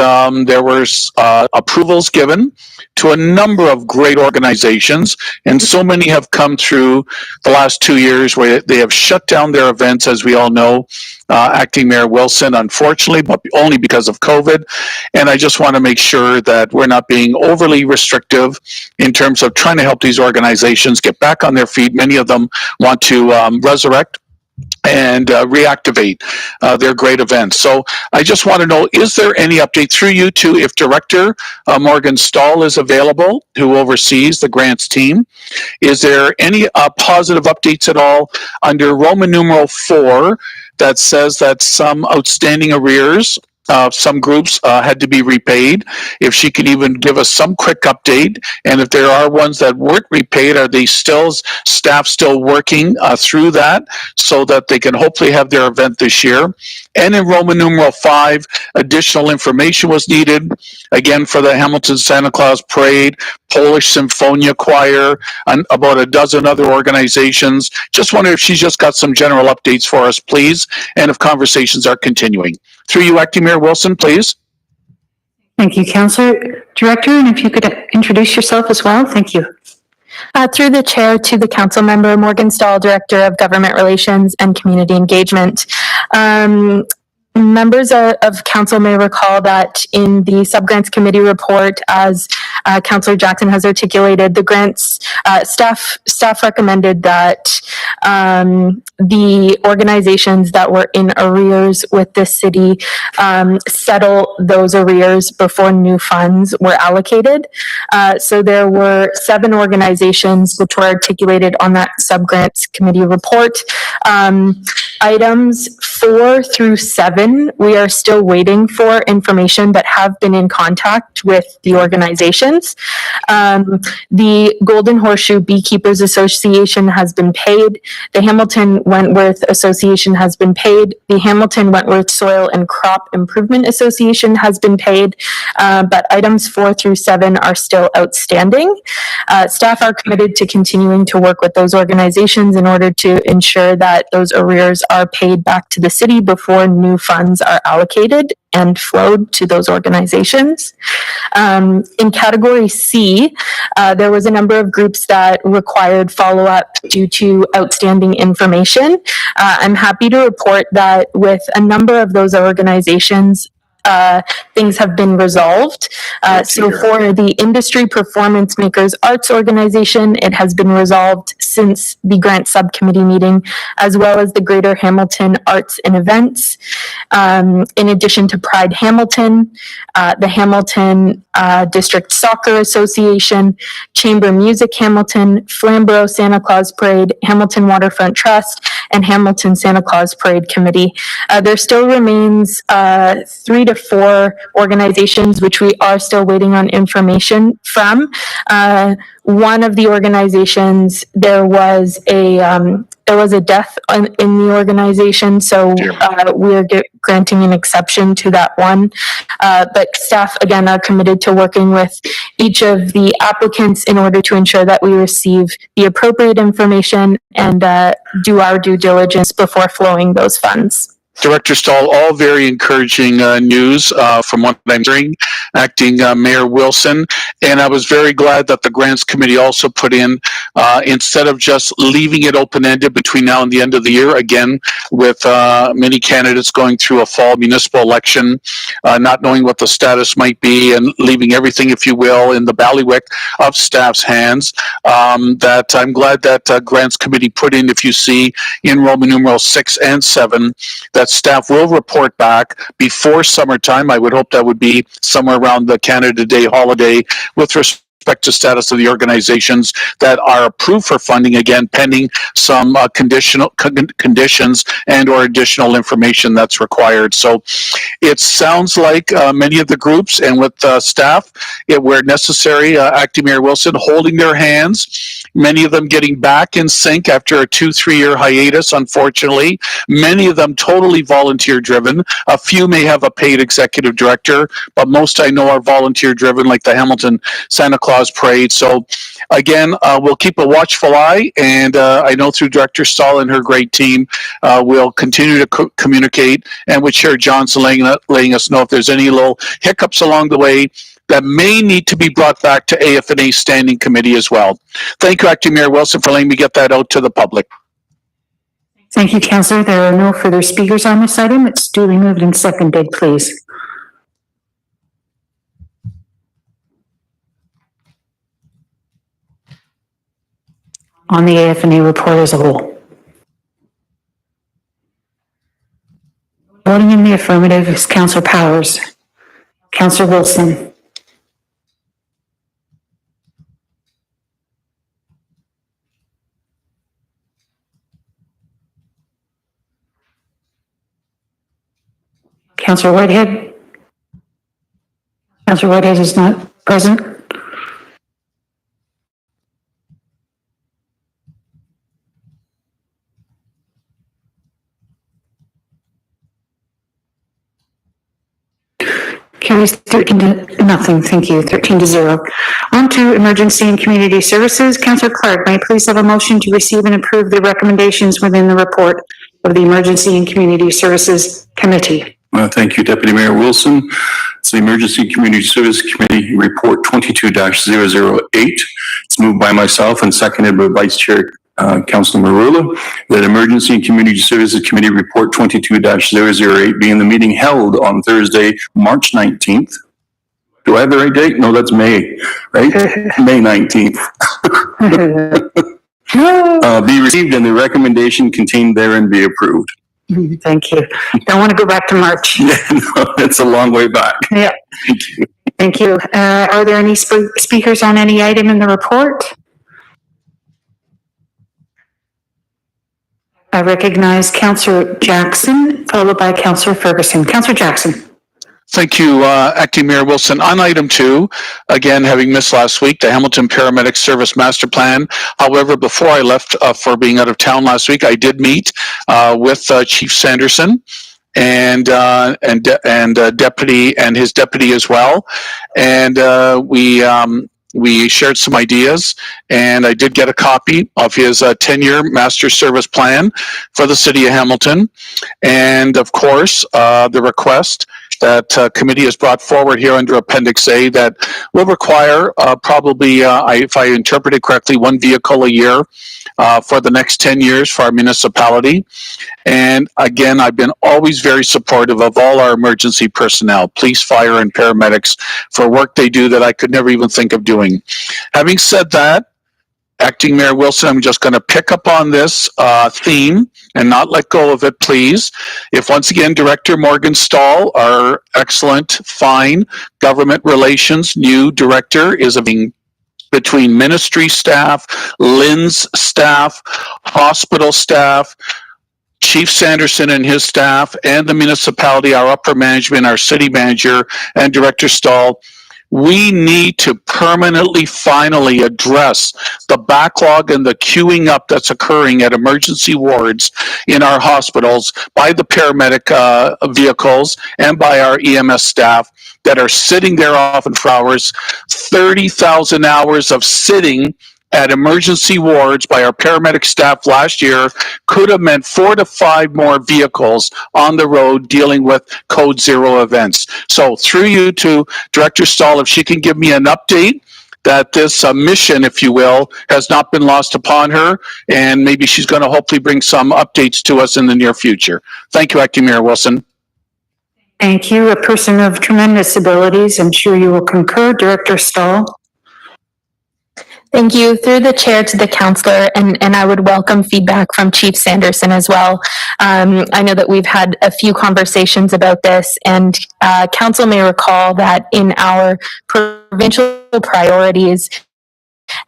there was approvals given to a number of great organizations, and so many have come through the last 2 years where they have shut down their events, as we all know. Acting Mayor Wilson, unfortunately, but only because of COVID. And I just want to make sure that we're not being overly restrictive in terms of trying to help these organizations get back on their feet. Many of them want to resurrect and reactivate their great events. So I just want to know, is there any update through you to if Director Morgan Stahl is available, who oversees the grants team? Is there any positive updates at all under Roman numeral 4 that says that some outstanding arrears, some groups had to be repaid? If she could even give us some quick update, and if there are ones that weren't repaid, are they still, staff still working through that so that they can hopefully have their event this year? And in Roman numeral 5, additional information was needed, again, for the Hamilton Santa Claus Parade, Polish Symphonia Choir, and about a dozen other organizations. Just wonder if she's just got some general updates for us, please, and if conversations are continuing. Through you, Acting Mayor Wilson, please. Thank you, Councillor. Director, and if you could introduce yourself as well. Thank you. Through the chair to the council member, Morgan Stahl, Director of Government Relations and Community Engagement. Members of council may recall that in the subgrants committee report, as Councillor Jackson has articulated, the grants staff recommended that the organizations that were in arrears with the city settle those arrears before new funds were allocated. So there were 7 organizations which were articulated on that subgrants committee report. Items 4 through 7, we are still waiting for information, but have been in contact with the organizations. The Golden Horseshoe Beekeepers Association has been paid. The Hamilton Wentworth Association has been paid. The Hamilton Wentworth Soil and Crop Improvement Association has been paid, but items 4 through 7 are still outstanding. Staff are committed to continuing to work with those organizations in order to ensure that those arrears are paid back to the city before new funds are allocated and flowed to those organizations. In category C, there was a number of groups that required follow-up due to outstanding information. I'm happy to report that with a number of those organizations, things have been resolved. So for the Industry Performance Makers Arts Organization, it has been resolved since the grant subcommittee meeting, as well as the Greater Hamilton Arts and Events. In addition to Pride Hamilton, the Hamilton District Soccer Association, Chamber Music Hamilton, Flamborough Santa Claus Parade, Hamilton Waterfront Trust, and Hamilton Santa Claus Parade Committee. There still remains 3 to 4 organizations which we are still waiting on information from. One of the organizations, there was a death in the organization, so we are granting an exception to that one. But staff, again, are committed to working with each of the applicants in order to ensure that we receive the appropriate information and do our due diligence before flowing those funds. Director Stahl, all very encouraging news from what I'm hearing, Acting Mayor Wilson. And I was very glad that the Grants Committee also put in, instead of just leaving it open-ended between now and the end of the year, again, with many candidates going through a fall municipal election, not knowing what the status might be, and leaving everything, if you will, in the bailiwick of staff's hands, that I'm glad that Grants Committee put in, if you see in Roman numeral 6 and 7, that staff will report back before summertime. I would hope that would be somewhere around the Canada Day holiday, with respect to status of the organizations that are approved for funding, again, pending some conditions and or additional information that's required. So it sounds like many of the groups and with staff, where necessary, Acting Mayor Wilson holding their hands, many of them getting back in sync after a 2-3 year hiatus, unfortunately. Many of them totally volunteer driven. A few may have a paid executive director, but most I know are volunteer driven, like the Hamilton Santa Claus Parade. So again, we'll keep a watchful eye, and I know through Director Stahl and her great team, we'll continue to communicate, and with Chair Johnson letting us know if there's any little hiccups along the way that may need to be brought back to AFNA Standing Committee as well. Thank you, Acting Mayor Wilson, for letting me get that out to the public. Thank you, Councillor. There are no further speakers on this item. It's duly moved and seconded, please. On the AFNA report as a whole. Voting in the affirmative is Councillor Powers. Councillor Wilson. Councillor Whitehead. Councillor Whitehead is not present. Carries 13 to nothing. Thank you. 13-0. On to Emergency and Community Services. Councillor Clark, may I please have a motion to receive and approve the recommendations within the report of the Emergency and Community Services Committee? Thank you, Deputy Mayor Wilson. It's the Emergency and Community Service Committee Report 22-008. It's moved by myself and seconded by Vice Chair Councilor Marula, that Emergency and Community Services Committee Report 22-008 being the meeting held on Thursday, March 19th. Do I have the right date? No, that's May, right? May 19th. Be received and the recommendation contained therein be approved. Thank you. Don't want to go back to March. Yeah, no, it's a long way back. Yeah. Thank you. Thank you. Are there any speakers on any item in the report? I recognize Councillor Jackson, followed by Councillor Ferguson. Councillor Jackson. Thank you, Acting Mayor Wilson. On item 2, again, having missed last week, the Hamilton Paramedic Service Master Plan. However, before I left for being out of town last week, I did meet with Chief Sanderson and deputy and his deputy as well, and we shared some ideas, and I did get a copy of his 10-year master service plan for the city of Hamilton. And of course, the request that committee has brought forward here under Appendix A that will require probably, if I interpreted correctly, 1 vehicle a year for the next 10 years for our municipality. And again, I've been always very supportive of all our emergency personnel, police, fire, and paramedics, for work they do that I could never even think of doing. Having said that, Acting Mayor Wilson, I'm just going to pick up on this theme and not let go of it, please. If once again, Director Morgan Stahl, our excellent, fine government relations new director, is between ministry staff, Lynn's staff, hospital staff, Chief Sanderson and his staff, and the municipality, our upper management, our city manager, and Director Stahl, we need to permanently, finally address the backlog and the queuing up that's occurring at emergency wards in our hospitals by the paramedic vehicles and by our EMS staff that are sitting there often for hours, 30,000 hours of sitting at emergency wards by our paramedic staff last year could have meant 4 to 5 more vehicles on the road dealing with code 0 events. So through you to Director Stahl, if she can give me an update that this mission, if you will, has not been lost upon her, and maybe she's going to hopefully bring some updates to us in the near future. Thank you, Acting Mayor Wilson. Thank you. A person of tremendous abilities. I'm sure you will concur. Director Stahl. Thank you. Through the chair to the councillor, and I would welcome feedback from Chief Sanderson as well. I know that we've had a few conversations about this, and council may recall that in our provincial priorities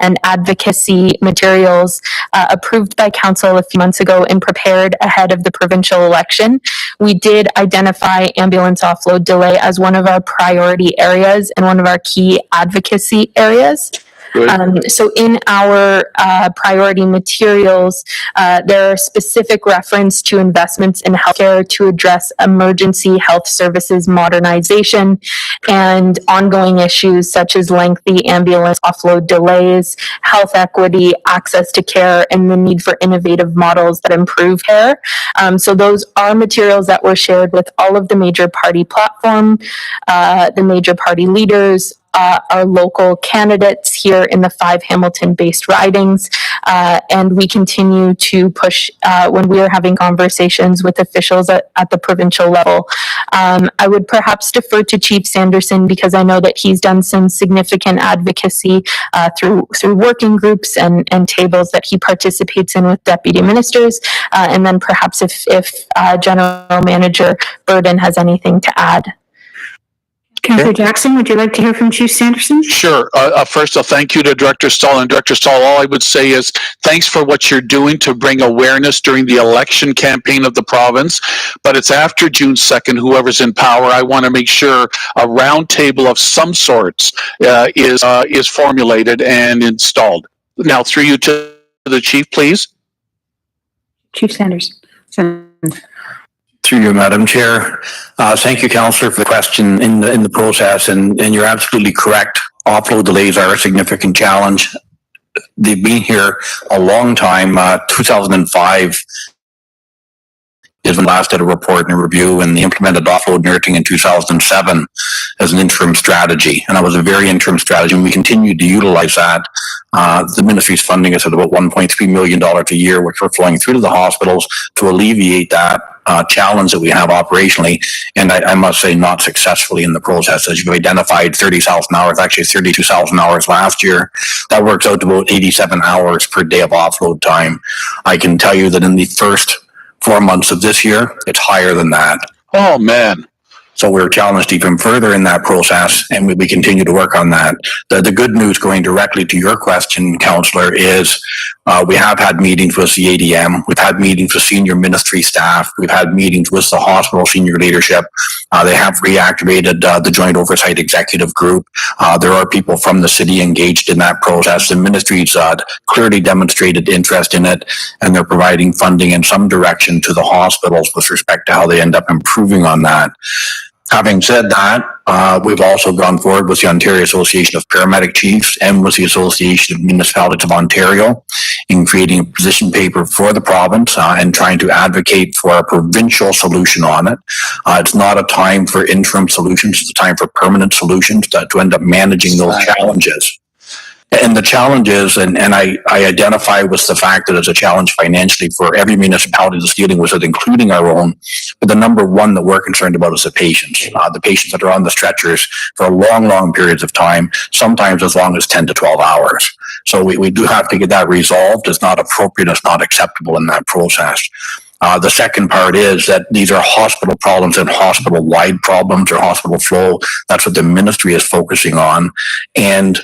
and advocacy materials approved by council a few months ago and prepared ahead of the provincial election, we did identify ambulance offload delay as one of our priority areas and one of our key advocacy areas. So in our priority materials, there are specific reference to investments in healthcare to address emergency health services modernization and ongoing issues such as lengthy ambulance offload delays, health equity, access to care, and the need for innovative models that improve care. So those are materials that were shared with all of the major party platform, the major party leaders, our local candidates here in the 5 Hamilton-based ridings, and we continue to push when we are having conversations with officials at the provincial level. I would perhaps defer to Chief Sanderson because I know that he's done some significant advocacy through working groups and tables that he participates in with deputy ministers, and then perhaps if General Manager Burden has anything to add. Councillor Jackson, would you like to hear from Chief Sanderson? Sure. First, a thank you to Director Stahl. And Director Stahl, all I would say is thanks for what you're doing to bring awareness during the election campaign of the province. But it's after June 2nd, whoever's in power, I want to make sure a round table of some sorts is formulated and installed. Now, through you to the Chief, please. Chief Sanderson. Through you, Madam Chair. Thank you, Councillor, for the question in the process, and you're absolutely correct. Offload delays are a significant challenge. They've been here a long time. 2005 is when last did a report and a review, and they implemented offload nursing in 2007 as an interim strategy, and that was a very interim strategy, and we continued to utilize that. The ministry's funding us at about $1.3 million a year, which we're flowing through to the hospitals to alleviate that challenge that we have operationally, and I must say not successfully in the process. As you've identified, 30,000 hours, actually 32,000 hours last year. That works out to about 87 hours per day of offload time. I can tell you that in the first 4 months of this year, it's higher than that. Oh, man. So we're challenged even further in that process, and we continue to work on that. The good news, going directly to your question, Councillor, is we have had meetings with the ADM. We've had meetings with senior ministry staff. We've had meetings with the hospital senior leadership. They have reactivated the Joint Oversight Executive Group. There are people from the city engaged in that process. The ministry's clearly demonstrated interest in it, and they're providing funding in some direction to the hospitals with respect to how they end up improving on that. Having said that, we've also gone forward with the Ontario Association of Paramedic Chiefs and with the Association of Municipalities of Ontario in creating a position paper for the province and trying to advocate for a provincial solution on it. It's not a time for interim solutions, it's a time for permanent solutions to end up managing those challenges. And the challenge is, and I identify with the fact that it's a challenge financially for every municipality that's dealing with it, including our own. But the number one that we're concerned about is the patients that are on the stretchers for long periods of time, sometimes as long as 10 to 12 hours. So we do have to get that resolved. It's not appropriate, it's not acceptable in that process. The second part is that these are hospital problems and hospital-wide problems or hospital flow. That's what the ministry is focusing on. And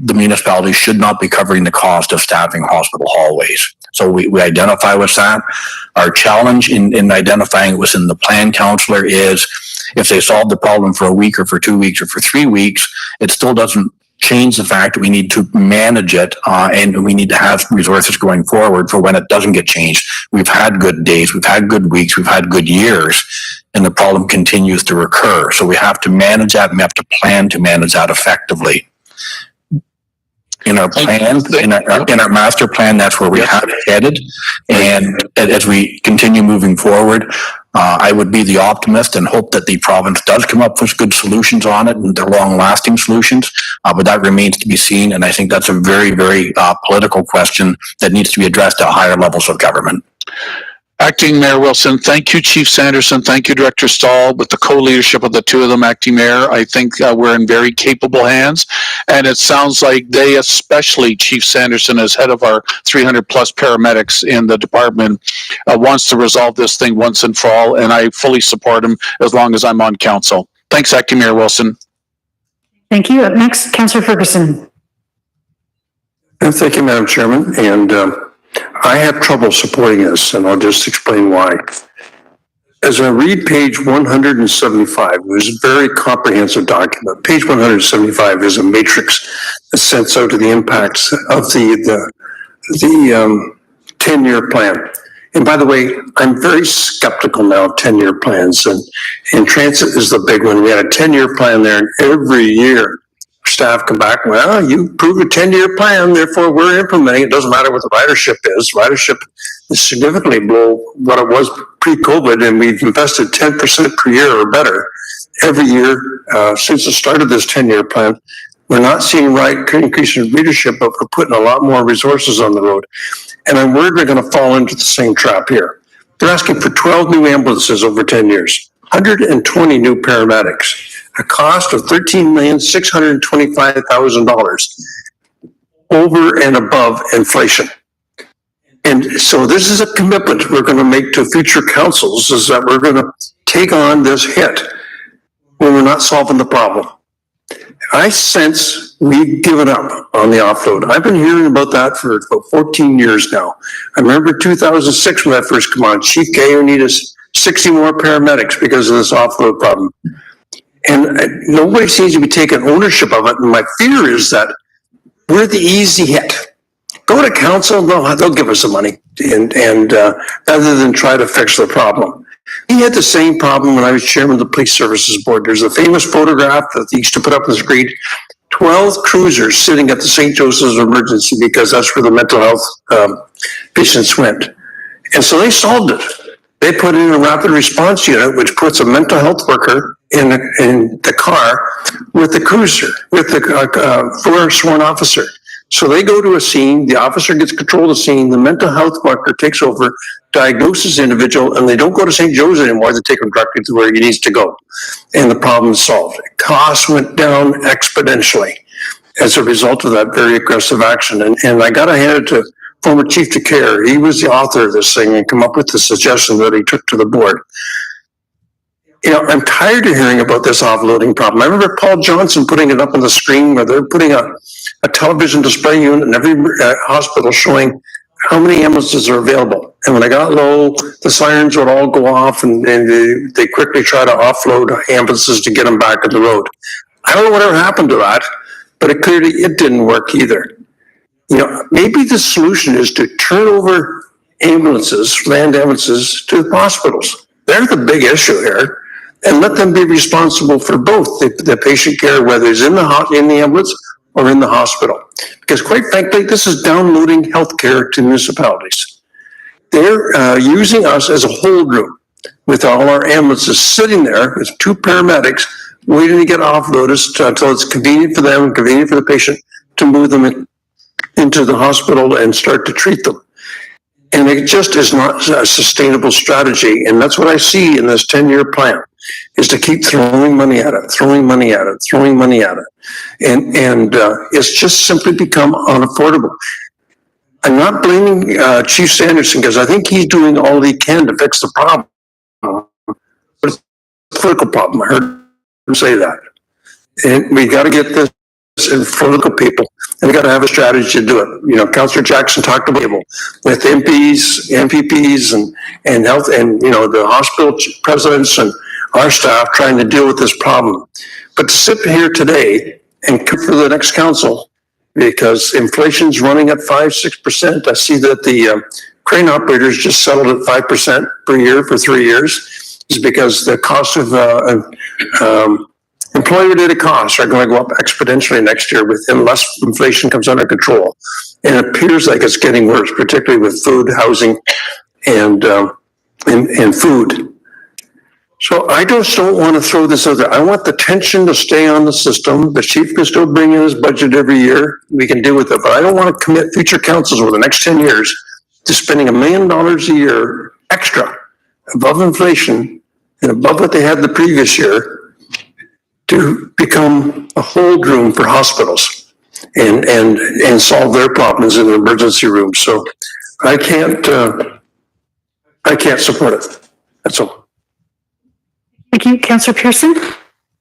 the municipality should not be covering the cost of staffing hospital hallways. So we identify with that. Our challenge in identifying within the plan, Councillor, is if they solve the problem for a week or for 2 weeks or for 3 weeks, it still doesn't change the fact that we need to manage it and we need to have resources going forward for when it doesn't get changed. We've had good days, we've had good weeks, we've had good years, and the problem continues to recur. So we have to manage that, and we have to plan to manage that effectively. in our plan, in our master plan, that's where we have it headed. And as we continue moving forward, I would be the optimist and hope that the province does come up with good solutions on it, and they're long-lasting solutions. But that remains to be seen, and I think that's a very, very political question that needs to be addressed at higher levels of government. Acting Mayor Wilson, thank you, Chief Sanderson. Thank you, Director Stahl. With the co-leadership of the two of them, Acting Mayor, I think we're in very capable hands. And it sounds like they, especially Chief Sanderson, as head of our 300 plus paramedics in the department, wants to resolve this thing once and for all. And I fully support him as long as I'm on council. Thanks, Acting Mayor Wilson. Thank you. Up next, Councillor Ferguson. Thank you, Madam Chairman. And I have trouble supporting this, and I'll just explain why. As I read page 175, it was a very comprehensive document. Page 175 is a matrix that sets out the impacts of the 10-year plan. And by the way, I'm very skeptical now of 10-year plans, and transit is the big one. We had a 10-year plan there, and every year staff come back, well, you approved a 10-year plan, therefore we're implementing it. It doesn't matter what the ridership is. Ridership is significantly below what it was pre-COVID, and we've invested 10% per year or better every year since the start of this 10-year plan. We're not seeing increase in readership, but we're putting a lot more resources on the road. And I'm worried we're going to fall into the same trap here. They're asking for 12 new ambulances over 10 years, 120 new paramedics, a cost of $13,625,000 over and above inflation. And so this is a commitment we're going to make to future councils, is that we're going to take on this hit when we're not solving the problem. I sense we've given up on the offload. I've been hearing about that for about 14 years now. I remember 2006 when that first came on. Chief Gayer needed 60 more paramedics because of this offload problem. And nobody seems to be taking ownership of it. And my fear is that we're the easy hit. Go to council, they'll give us the money, and rather than try to fix the problem. He had the same problem when I was chairman of the Police Services Board. There's a famous photograph that they used to put up on the screen, 12 cruisers sitting at the St. Joseph's Emergency, because that's where the mental health patients went. And so they solved it. They put in a rapid response unit, which puts a mental health worker in the car with the cruiser, with the sworn officer. So they go to a scene, the officer gets control of the scene, the mental health worker takes over, diagnoses the individual, and they don't go to St. Joe's anymore, they take him directly to where he needs to go. And the problem is solved. Costs went down exponentially as a result of that very aggressive action. And I got to hand it to former Chief DeCare. He was the author of this thing and come up with the suggestion that he took to the board. You know, I'm tired of hearing about this offloading problem. I remember Paul Johnson putting it up on the screen where they're putting a television display unit in every hospital showing how many ambulances are available. And when I got low, the sirens would all go off and they quickly try to offload ambulances to get them back on the road. I don't know whatever happened to that, but it didn't work either. You know, maybe the solution is to turn over ambulances, land ambulances, to the hospitals. They're the big issue here. And let them be responsible for both the patient care, whether it's in the ambulance or in the hospital. Because quite frankly, this is downloading healthcare to municipalities. They're using us as a hold room with all our ambulances sitting there with two paramedics waiting to get offloaded until it's convenient for them and convenient for the patient to move them into the hospital and start to treat them. And it just is not a sustainable strategy. And that's what I see in this 10-year plan, is to keep throwing money at it, throwing money at it, throwing money at it. And it's just simply become unaffordable. I'm not blaming Chief Sanderson, because I think he's doing all he can to fix the problem. But it's a political problem. I heard him say that. And we got to get this in political people, and we got to have a strategy to do it. You know, Councillor Jackson talked about it with MPs, MPPs, and health, and you know, the hospital presidents and our staff trying to deal with this problem. But to sit here today and come for the next council, because inflation's running at 5-6%. I see that the crane operators just settled at 5% per year for 3 years, is because the cost of employer-related costs are going to go up exponentially next year unless inflation comes under control. And it appears like it's getting worse, particularly with food, housing, and food. So I just don't want to throw this out there. I want the tension to stay on the system. The chief can still bring in his budget every year. We can deal with it, but I don't want to commit future councils over the next 10 years to spending $1 million a year extra above inflation and above what they had the previous year to become a hold room for hospitals and solve their problems in the emergency room. So I can't support it. That's all. Thank you, Councillor Pearson.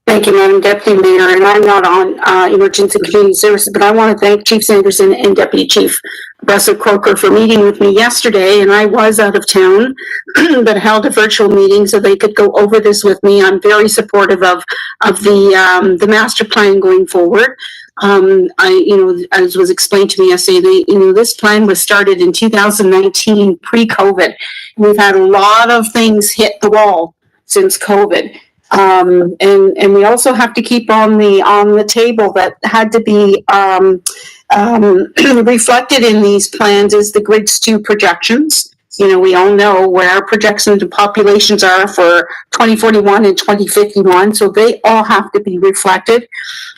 Thank you, Madam Deputy Mayor, and I'm not on emergency community services, but I want to thank Chief Sanderson and Deputy Chief Russell Croker for meeting with me yesterday, and I was out of town, but held a virtual meeting so they could go over this with me. I'm very supportive of the master plan going forward. As was explained to me yesterday, this plan was started in 2019, pre-COVID. We've had a lot of things hit the wall since COVID. And we also have to keep on the table that had to be reflected in these plans is the grids 2 projections. We all know where our projections of populations are for 2041 and 2051, so they all have to be reflected.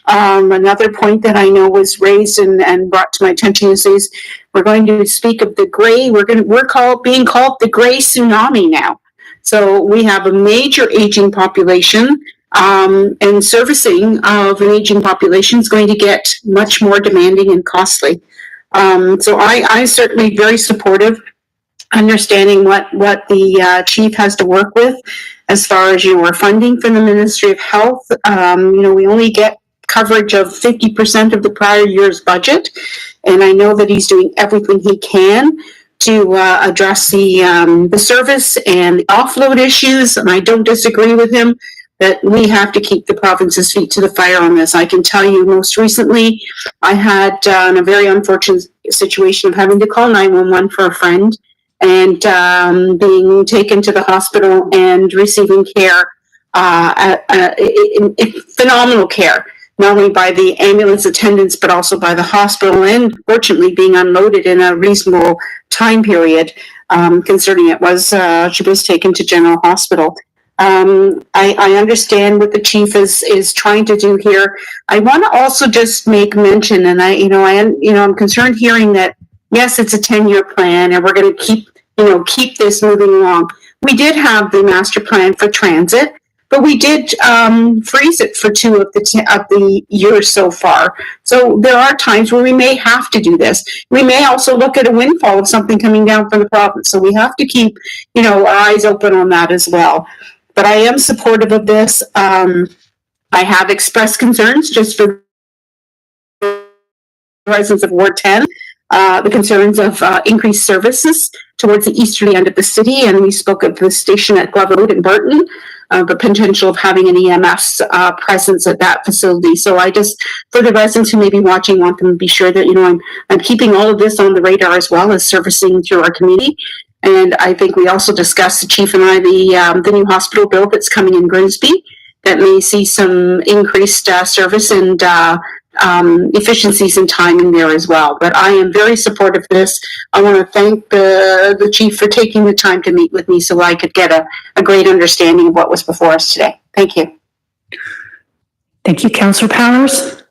Another point that I know was raised and brought to my attention is we're going to speak of the gray. We're being called the gray tsunami now. So we have a major aging population, and servicing of an aging population is going to get much more demanding and costly. So I certainly very supportive, understanding what the chief has to work with as far as your funding from the Ministry of Health. We only get coverage of 50% of the prior year's budget, and I know that he's doing everything he can to address the service and the offload issues, and I don't disagree with him that we have to keep the province's feet to the fire on this. I can tell you most recently, I had a very unfortunate situation of having to call 911 for a friend and being taken to the hospital and receiving care, phenomenal care, not only by the ambulance attendants, but also by the hospital, and fortunately being unloaded in a reasonable time period, concerning she was taken to General Hospital. I understand what the chief is trying to do here. I want to also just make mention, and I'm concerned hearing that, yes, it's a 10-year plan and we're going to keep this moving along. We did have the master plan for transit, but we did freeze it for 2 of the years so far. So there are times where we may have to do this. We may also look at a windfall of something coming down from the province. So we have to keep, our eyes open on that as well. But I am supportive of this. I have expressed concerns just for the residents of Ward 10. The concerns of increased services towards the easterly end of the city, and we spoke of the station at Glover Road in Burton, the potential of having an EMS presence at that facility. So I just, for the residents who may be watching, want them to be sure that, I'm keeping all of this on the radar as well as servicing through our community. And I think we also discussed, the chief and I, the new hospital bill that's coming in Grimsby that may see some increased service and efficiencies and timing there as well. But I am very supportive of this. I want to thank the chief for taking the time to meet with me so I could get a great understanding of what was before us today. Thank you. Thank you, Councillor Powers.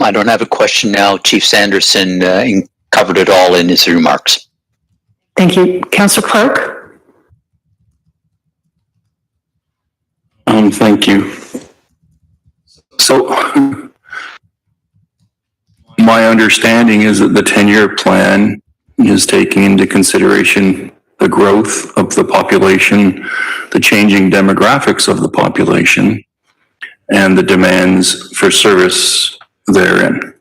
I don't have a question now. Chief Sanderson covered it all in his remarks. Thank you, Councillor Clark. Thank you. So my understanding is that the 10-year plan is taking into consideration the growth of the population, the changing demographics of the population, and the demands for service therein.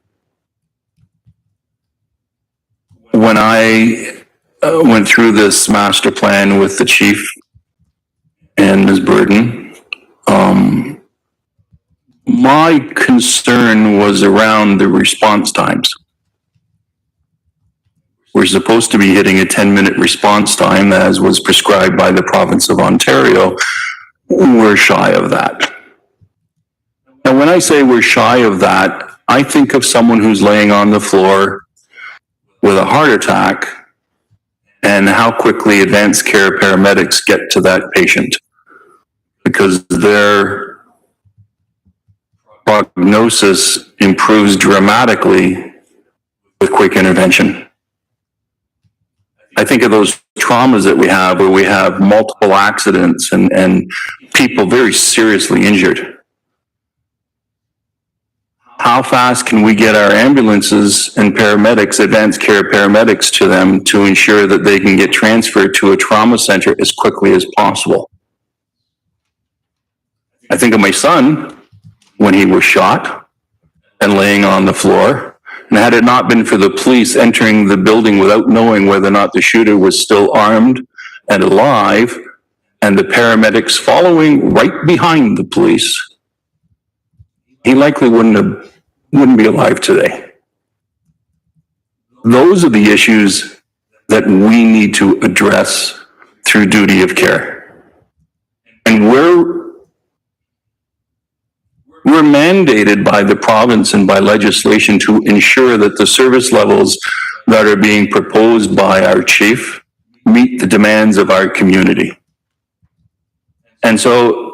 When I went through this master plan with the chief and Ms. Burden, my concern was around the response times. We're supposed to be hitting a 10-minute response time as was prescribed by the province of Ontario. We're shy of that. Now, when I say we're shy of that, I think of someone who's laying on the floor with a heart attack and how quickly advanced care paramedics get to that patient, because their prognosis improves dramatically with quick intervention. I think of those traumas that we have where we have multiple accidents and people very seriously injured. How fast can we get our ambulances and paramedics, advanced care paramedics, to them to ensure that they can get transferred to a trauma center as quickly as possible? I think of my son when he was shot and laying on the floor. And had it not been for the police entering the building without knowing whether or not the shooter was still armed and alive, and the paramedics following right behind the police, he likely wouldn't be alive today. Those are the issues that we need to address through duty of care. And we're mandated by the province and by legislation to ensure that the service levels that are being proposed by our chief meet the demands of our community. And so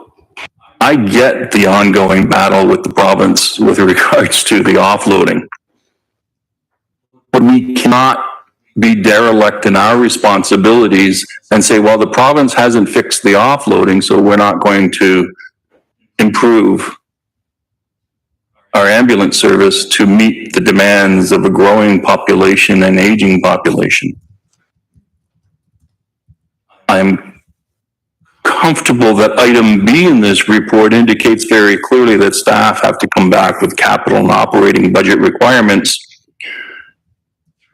I get the ongoing battle with the province with regards to the offloading. But we cannot be derelict in our responsibilities and say, well, the province hasn't fixed the offloading, so we're not going to improve our ambulance service to meet the demands of a growing population and aging population. I'm comfortable that item B in this report indicates very clearly that staff have to come back with capital and operating budget requirements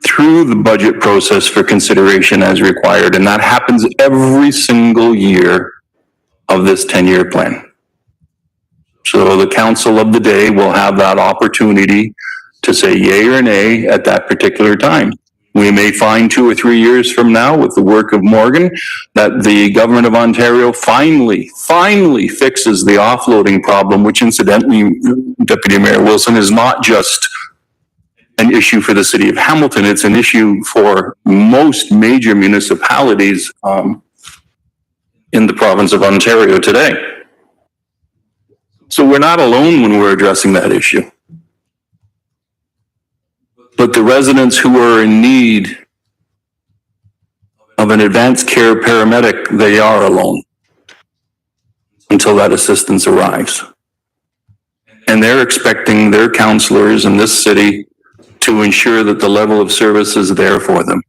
through the budget process for consideration as required. And that happens every single year of this 10-year plan. So the council of the day will have that opportunity to say yay or nay at that particular time. We may find 2 or 3 years from now with the work of Morgan that the government of Ontario finally fixes the offloading problem, which incidentally, Deputy Mayor Wilson, is not just an issue for the city of Hamilton. It's an issue for most major municipalities in the province of Ontario today. So we're not alone when we're addressing that issue. But the residents who are in need of an advanced care paramedic, they are alone until that assistance arrives. And they're expecting their councillors in this city to ensure that the level of service is there for them.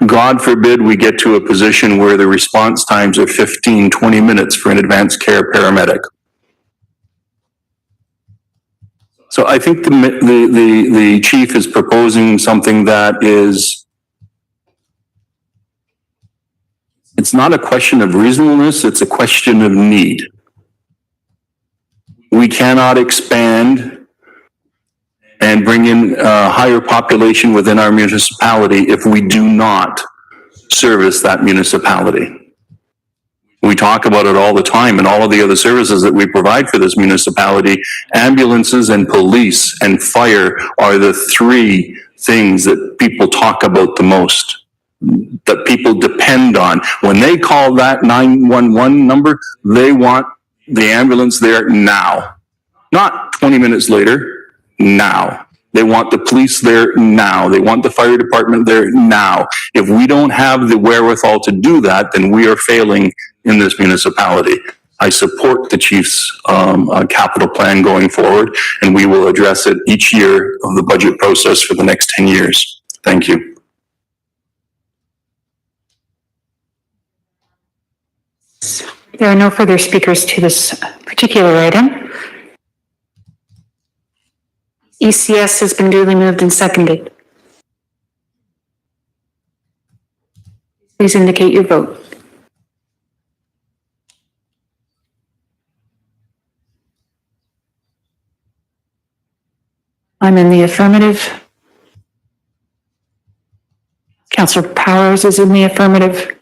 God forbid we get to a position where the response times are 15, 20 minutes for an advanced care paramedic. So I think the chief is proposing something that is, it's not a question of reasonableness, it's a question of need. We cannot expand and bring in a higher population within our municipality if we do not service that municipality. We talk about it all the time, and all of the other services that we provide for this municipality, ambulances and police and fire are the 3 things that people talk about the most, that people depend on. When they call that 911 number, they want the ambulance there now, not 20 minutes later, now. They want the police there now. They want the fire department there now. If we don't have the wherewithal to do that, then we are failing in this municipality. I support the chief's capital plan going forward, and we will address it each year of the budget process for the next 10 years. Thank you. There are no further speakers to this particular item. ECS has been duly moved and seconded. Please indicate your vote. I'm in the affirmative. Councillor Powers is in the affirmative.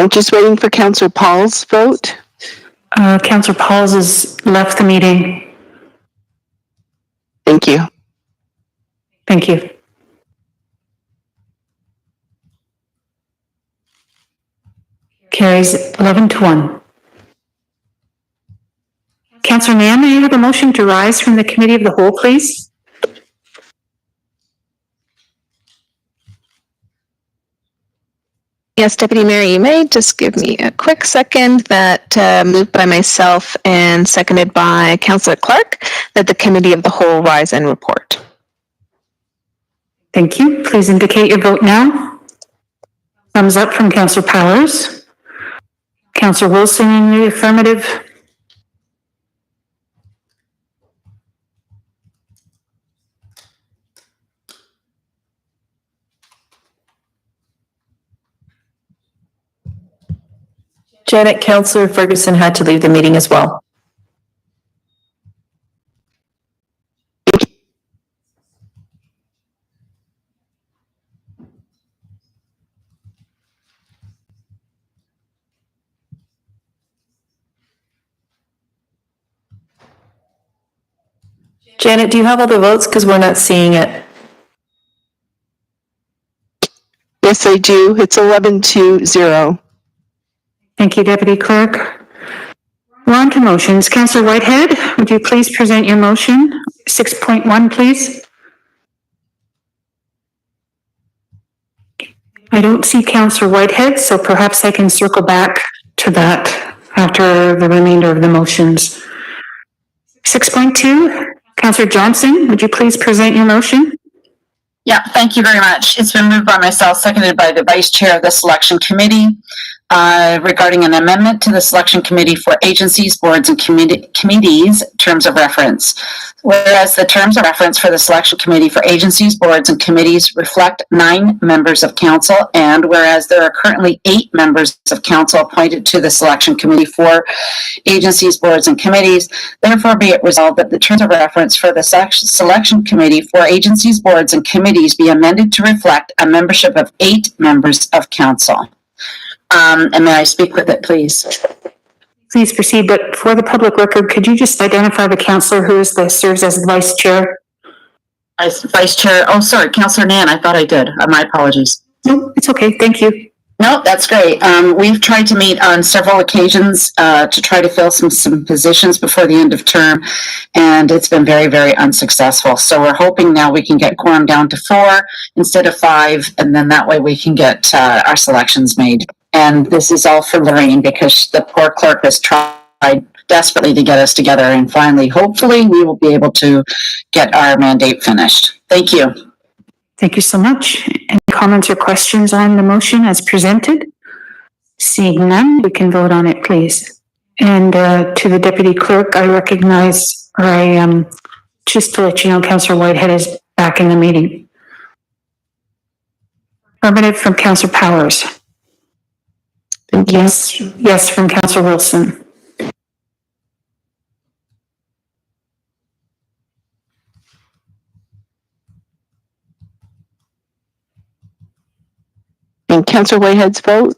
I'm just waiting for Councillor Paul's vote. Councillor Pauls has left the meeting. Thank you. Thank you. Carries 11-1. Councillor Mann, may I have a motion to rise from the committee of the whole, please? Yes, Deputy Mayor, you may just give me a quick second. That moved by myself and seconded by Councillor Clark, that the committee of the whole rise and report. Thank you. Please indicate your vote now. Thumbs up from Councillor Powers. Councillor Wilson in the affirmative. Janet, Councillor Ferguson had to leave the meeting as well. Janet, do you have all the votes? Because we're not seeing it. Yes, I do. It's 11-0. Thank you, Deputy Clerk. We're on to motions. Councillor Whitehead, would you please present your motion? 6.1, please. I don't see Councillor Whitehead, so perhaps I can circle back to that after the remainder of the motions. 6.2, Councillor Johnson, would you please present your motion? Yeah, thank you very much. It's been moved by myself, seconded by the Vice Chair of the Selection Committee, regarding an amendment to the Selection Committee for agencies, boards, and committees terms of reference. Whereas the terms of reference for the Selection Committee for agencies, boards, and committees reflect 9 members of council, and whereas there are currently 8 members of council appointed to the Selection Committee for agencies, boards, and committees, therefore be it resolved that the terms of reference for the Selection Committee for agencies, boards, and committees be amended to reflect a membership of 8 members of council. And may I speak with it, please? Please proceed, but for the public record, could you just identify the councillor who serves as the vice chair? Vice Chair, oh, sorry, Councillor Nan, I thought I did. My apologies. No, it's okay. Thank you. No, that's great. We've tried to meet on several occasions to try to fill some positions before the end of term, and it's been very, very unsuccessful. So we're hoping now we can get quorum down to 4 instead of 5, and then that way we can get our selections made. And this is all for Lorraine, because the poor clerk has tried desperately to get us together, and finally, hopefully, we will be able to get our mandate finished. Thank you. Thank you so much. Any comments or questions on the motion as presented? Seeing none, we can vote on it, please. And to the Deputy Clerk, I recognize, or just to let you know, Councillor Whitehead is back in the meeting. Affirmative from Councillor Powers. Yes, yes from Councillor Wilson. And Councillor Whitehead's vote?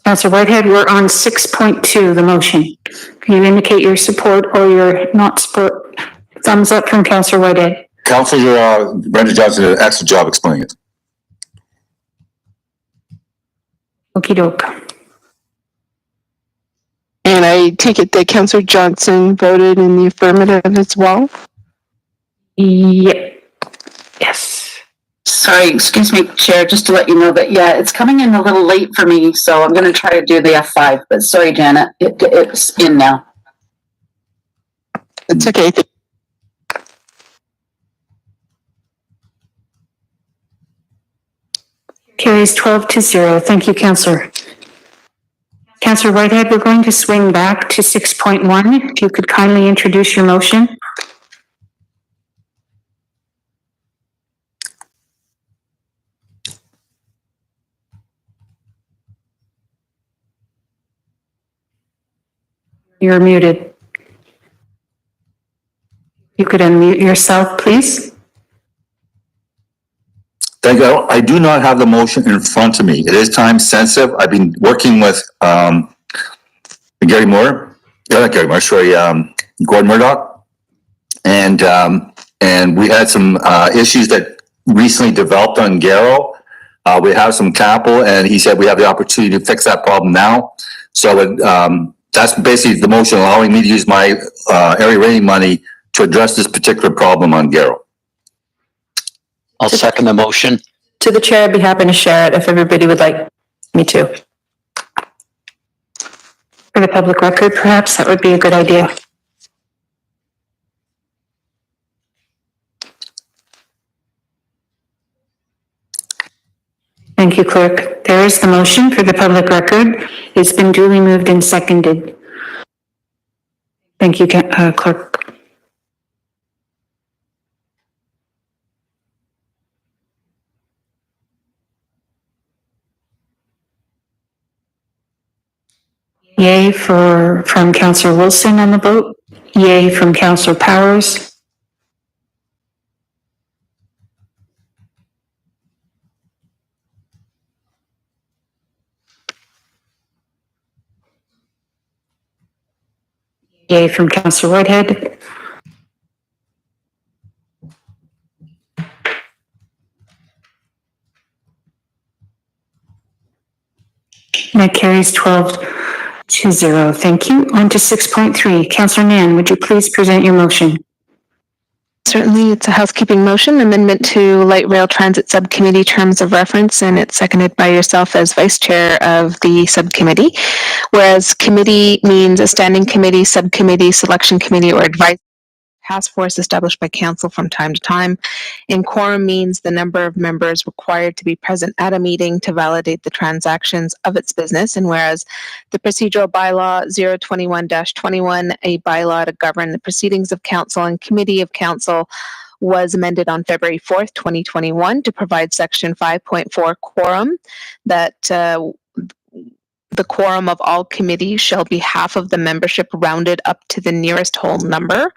Councillor Whitehead, we're on 6.2, the motion. Can you indicate your support or your not support? Thumbs up from Councillor Whitehead. Councillor Brenda Johnson did an excellent job explaining it. Okie doke. And I take it that Councillor Johnson voted in the affirmative as well? Yeah. Yes. Sorry, excuse me, Chair, just to let you know that, yeah, it's coming in a little late for me, so I'm going to try to do the F5, but sorry, Janet, it's in now. It's okay. Carries 12-0. Thank you, Councillor. Councillor Whitehead, we're going to swing back to 6.1. If you could kindly introduce your motion. You're muted. You could unmute yourself, please. Thank you. I do not have the motion in front of me. It is time sensitive. I've been working with Gary Moore, not Gary Moore, sorry, Gordon Murdoch, and we had some issues that recently developed on Garrow. We have some capital, and he said we have the opportunity to fix that problem now. So that's basically the motion allowing me to use my area rating money to address this particular problem on Garrow. I'll second the motion. To the chair, I'd be happy to share it if everybody would like me to. For the public record, perhaps that would be a good idea. Thank you, clerk. There is the motion for the public record. It's been duly moved and seconded. Thank you, clerk. Yay from Councillor Wilson on the vote. Yay from Councillor Powers. Yay from Councillor Whitehead. That carries 12-0. Thank you. On to 6.3. Councillor Nan, would you please present your motion? Certainly, it's a housekeeping motion, amendment to Light Rail Transit Subcommittee Terms of Reference, and it's seconded by yourself as Vice Chair of the subcommittee. Whereas committee means a standing committee, subcommittee, selection committee, or advisory task force established by council from time to time. And quorum means the number of members required to be present at a meeting to validate the transactions of its business. And whereas the procedural bylaw 021-21, a bylaw to govern the proceedings of council and committee of council, was amended on February 4th, 2021 to provide section 5.4 quorum that the quorum of all committees shall be half of the membership rounded up to the nearest whole number,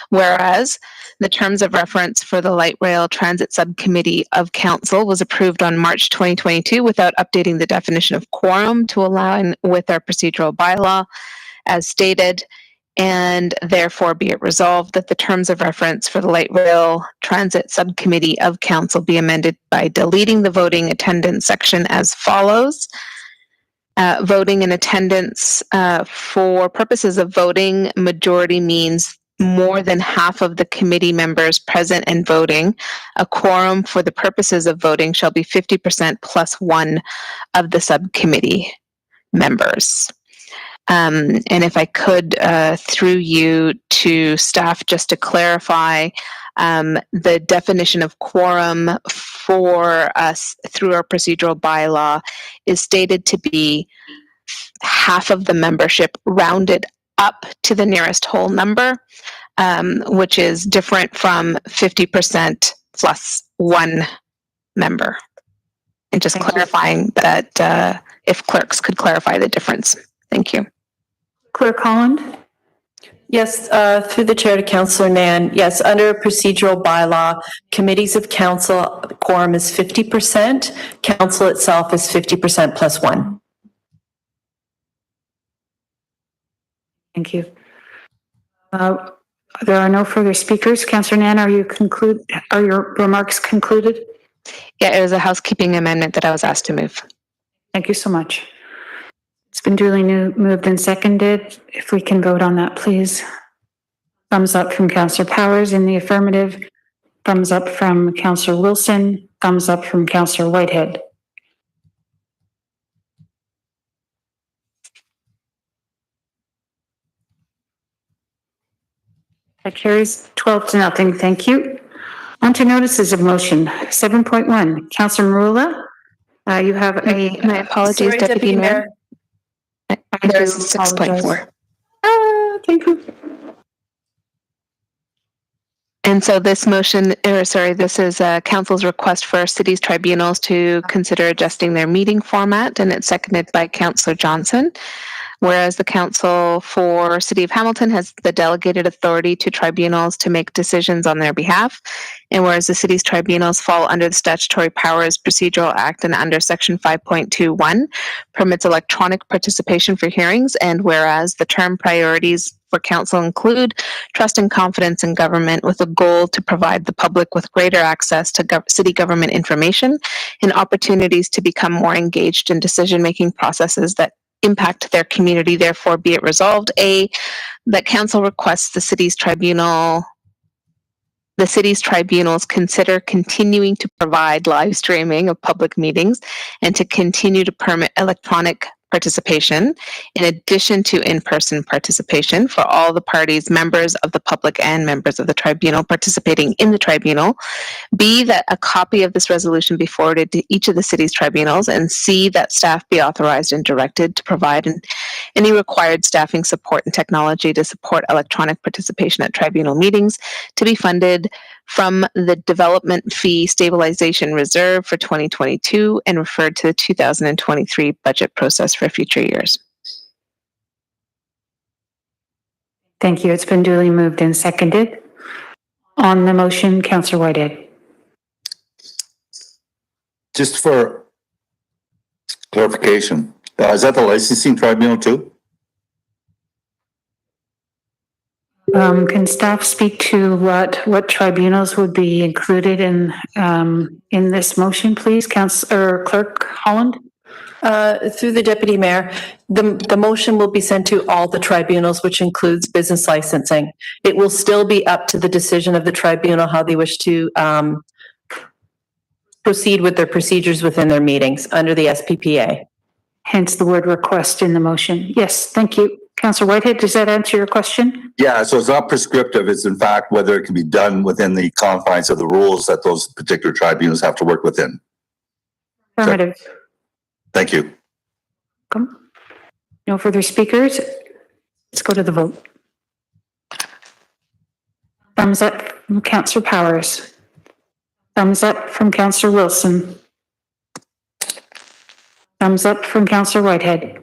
whereas the terms of reference for the Light Rail Transit Subcommittee of Council was approved on March 2022 without updating the definition of quorum to align with our procedural bylaw as stated, and therefore be it resolved that the terms of reference for the Light Rail Transit Subcommittee of Council be amended by deleting the voting attendance section as follows. Voting in attendance for purposes of voting, majority means more than half of the committee members present and voting. A quorum for the purposes of voting shall be 50% plus one of the subcommittee members. And if I could, through you to staff, just to clarify, the definition of quorum for us through our procedural bylaw is stated to be half of the membership rounded up to the nearest whole number, which is different from 50% plus one member. And just clarifying that if clerks could clarify the difference. Thank you. Clerk Holland? Yes, through the chair to Councillor Nan. Yes, under procedural bylaw, committees of council, quorum is 50%. Council itself is 50% plus one. Thank you. There are no further speakers. Councillor Nan, are your remarks concluded? Yeah, it was a housekeeping amendment that I was asked to move. Thank you so much. It's been duly moved and seconded. If we can vote on that, please. Thumbs up from Councillor Powers in the affirmative. Thumbs up from Councillor Wilson. Thumbs up from Councillor Whitehead. That carries 12-0. Thank you. On to notices of motion. 7.1. Councillor Marula, you have a... My apologies, Deputy Mayor. There's 6.4. Thank you. And so this motion, this is council's request for cities tribunals to consider adjusting their meeting format, and it's seconded by Councillor Johnson. Whereas the Council for City of Hamilton has the delegated authority to tribunals to make decisions on their behalf. And whereas the city's tribunals fall under the Statutory Powers Procedural Act and under Section 5.21 permits electronic participation for hearings. And whereas the term priorities for council include trust and confidence in government with a goal to provide the public with greater access to city government information and opportunities to become more engaged in decision-making processes that impact their community. Therefore, be it resolved, A, that council requests the city's tribunals consider continuing to provide live streaming of public meetings and to continue to permit electronic participation in addition to in-person participation for all the parties, members of the public and members of the tribunal participating in the tribunal. B, that a copy of this resolution be forwarded to each of the city's tribunals, and C, that staff be authorized and directed to provide any required staffing support and technology to support electronic participation at tribunal meetings to be funded from the Development Fee Stabilization Reserve for 2022 and referred to the 2023 budget process for future years. Thank you. It's been duly moved and seconded. On the motion, Councillor Whitehead. Just for clarification, is that the licensing tribunal too? Can staff speak to what tribunals would be included in this motion, please? Councillor Clerk Holland? Through the Deputy Mayor, the motion will be sent to all the tribunals, which includes business licensing. It will still be up to the decision of the tribunal how they wish to proceed with their procedures within their meetings under the SPPA. Hence the word request in the motion. Yes, thank you. Councillor Whitehead, does that answer your question? Yeah, so it's not prescriptive. It's in fact whether it can be done within the confines of the rules that those particular tribunals have to work within. Affirmative. Thank you. No further speakers. Let's go to the vote. Thumbs up from Councillor Powers. Thumbs up from Councillor Wilson. Thumbs up from Councillor Whitehead.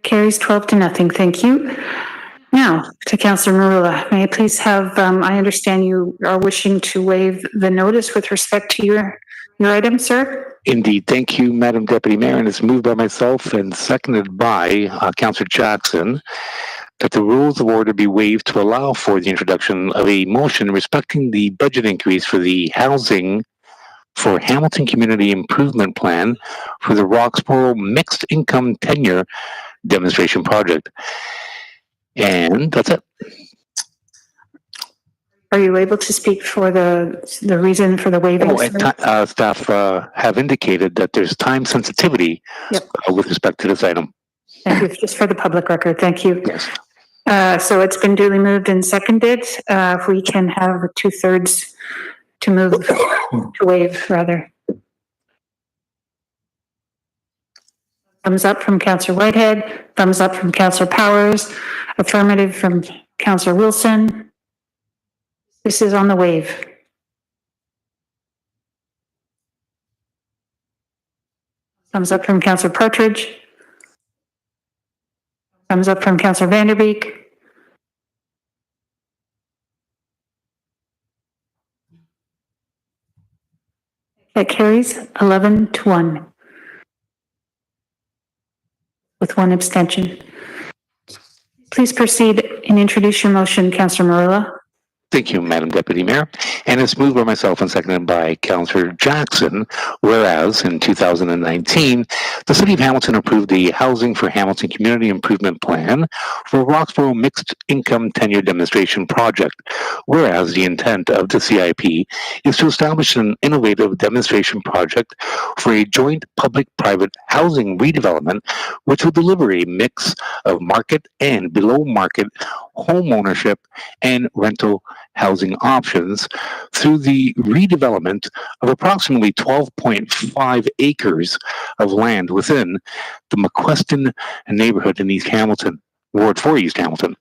Carries 12-0. Thank you. Now to Councillor Marula. May I please have, I understand you are wishing to waive the notice with respect to your item, sir? Indeed. Thank you, Madam Deputy Mayor. And it's moved by myself and seconded by Councillor Jackson that the rules of order be waived to allow for the introduction of a motion respecting the budget increase for the housing for Hamilton Community Improvement Plan for the Roxborough Mixed Income Tenure Demonstration Project. And that's it. Are you able to speak for the reason for the waiving? Staff have indicated that there's time sensitivity with respect to this item. Thank you. Just for the public record. Thank you. Yes. So it's been duly moved and seconded. If we can have 2/3 to move, to waive, rather. Thumbs up from Councillor Whitehead. Thumbs up from Councillor Powers. Affirmative from Councillor Wilson. This is on the waive. Thumbs up from Councillor Partridge. Thumbs up from Councillor Vanderbeek. That carries 11-1 with one abstention. Please proceed and introduce your motion, Councillor Marilla. Thank you, Madam Deputy Mayor. And it's moved by myself and seconded by Councillor Jackson, whereas in 2019, the City of Hamilton approved the Housing for Hamilton Community Improvement Plan for Roxborough Mixed Income Tenure Demonstration Project, whereas the intent of the CIP is to establish an innovative demonstration project for a joint public-private housing redevelopment, which will deliver a mix of market and below-market home ownership and rental housing options through the redevelopment of approximately 12.5 acres of land within the McQuestion neighborhood in East Hamilton, Ward 4 East Hamilton.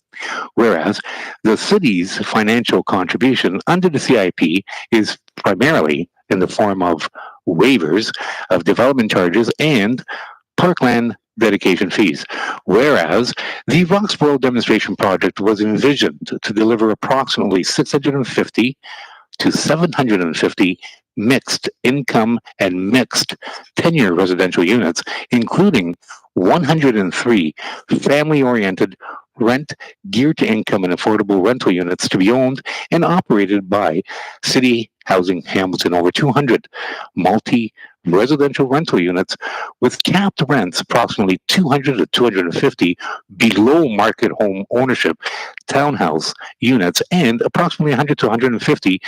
Whereas the city's financial contribution under the CIP is primarily in the form of waivers of development charges and parkland dedication fees. Whereas the Roxborough demonstration project was envisioned to deliver approximately 650 to 750 mixed income and mixed tenure residential units, including 103 family-oriented rent geared to income and affordable rental units to be owned and operated by City Housing Hamilton. Over 200 multi-residential rental units with capped rents approximately 200 to 250 below market home ownership townhouse units, and approximately 100 to 150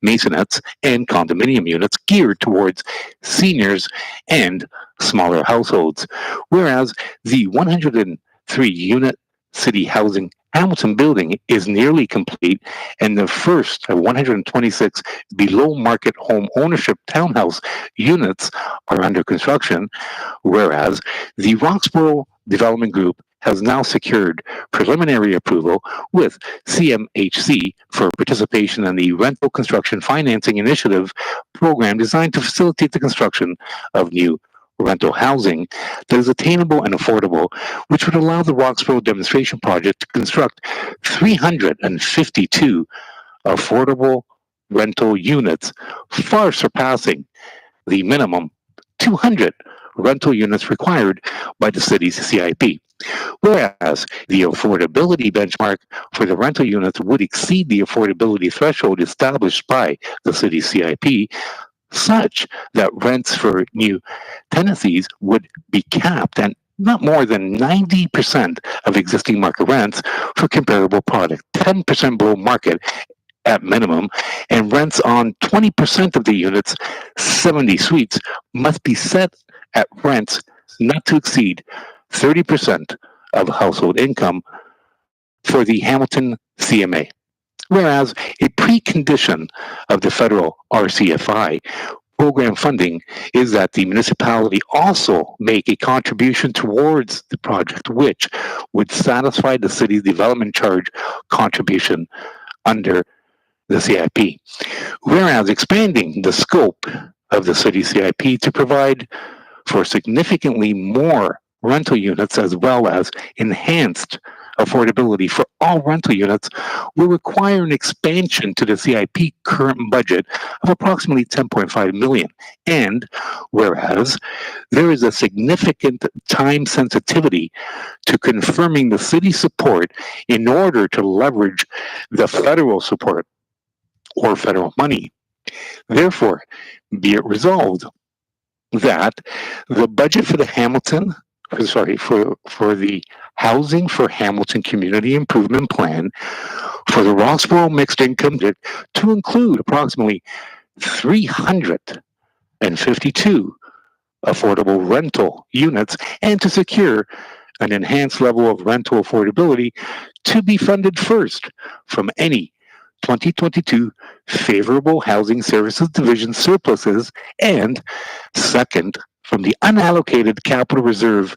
maisonettes and condominium units geared towards seniors and smaller households. Whereas the 103 unit City Housing Hamilton building is nearly complete, and the first 126 below market home ownership townhouse units are under construction, whereas the Roxborough Development Group has now secured preliminary approval with CMHC for participation in the Rental Construction Financing Initiative program designed to facilitate the construction of new rental housing that is attainable and affordable, which would allow the Roxborough demonstration project to construct 352 affordable rental units, far surpassing the minimum 200 rental units required by the city's CIP. Whereas the affordability benchmark for the rental units would exceed the affordability threshold established by the city's CIP, such that rents for new tenancies would be capped at not more than 90% of existing market rents for comparable product, 10% below market at minimum, and rents on 20% of the units, 70 suites, must be set at rents not to exceed 30% of household income for the Hamilton CMA. Whereas a precondition of the federal RCFI program funding is that the municipality also make a contribution towards the project, which would satisfy the city's development charge contribution under the CIP. Whereas expanding the scope of the city CIP to provide for significantly more rental units as well as enhanced affordability for all rental units will require an expansion to the CIP current budget of approximately 10.5 million. And whereas there is a significant time sensitivity to confirming the city support in order to leverage the federal support or federal money. Therefore, be it resolved that the budget for the for the Housing for Hamilton Community Improvement Plan for the Roxborough Mixed Income District to include approximately 352 affordable rental units and to secure an enhanced level of rental affordability to be funded first from any 2022 Favorable Housing Services Division surpluses, and second, from the unallocated capital reserve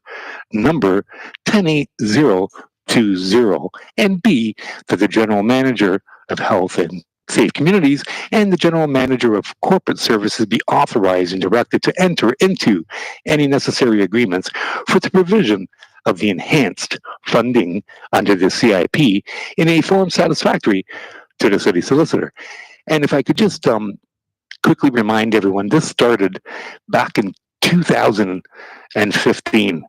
number 108020, and B, that the general manager of health and safe communities and the general manager of corporate services be authorized and directed to enter into any necessary agreements for the provision of the enhanced funding under the CIP in a form satisfactory to the city solicitor. And if I could just quickly remind everyone, this started back in 2015.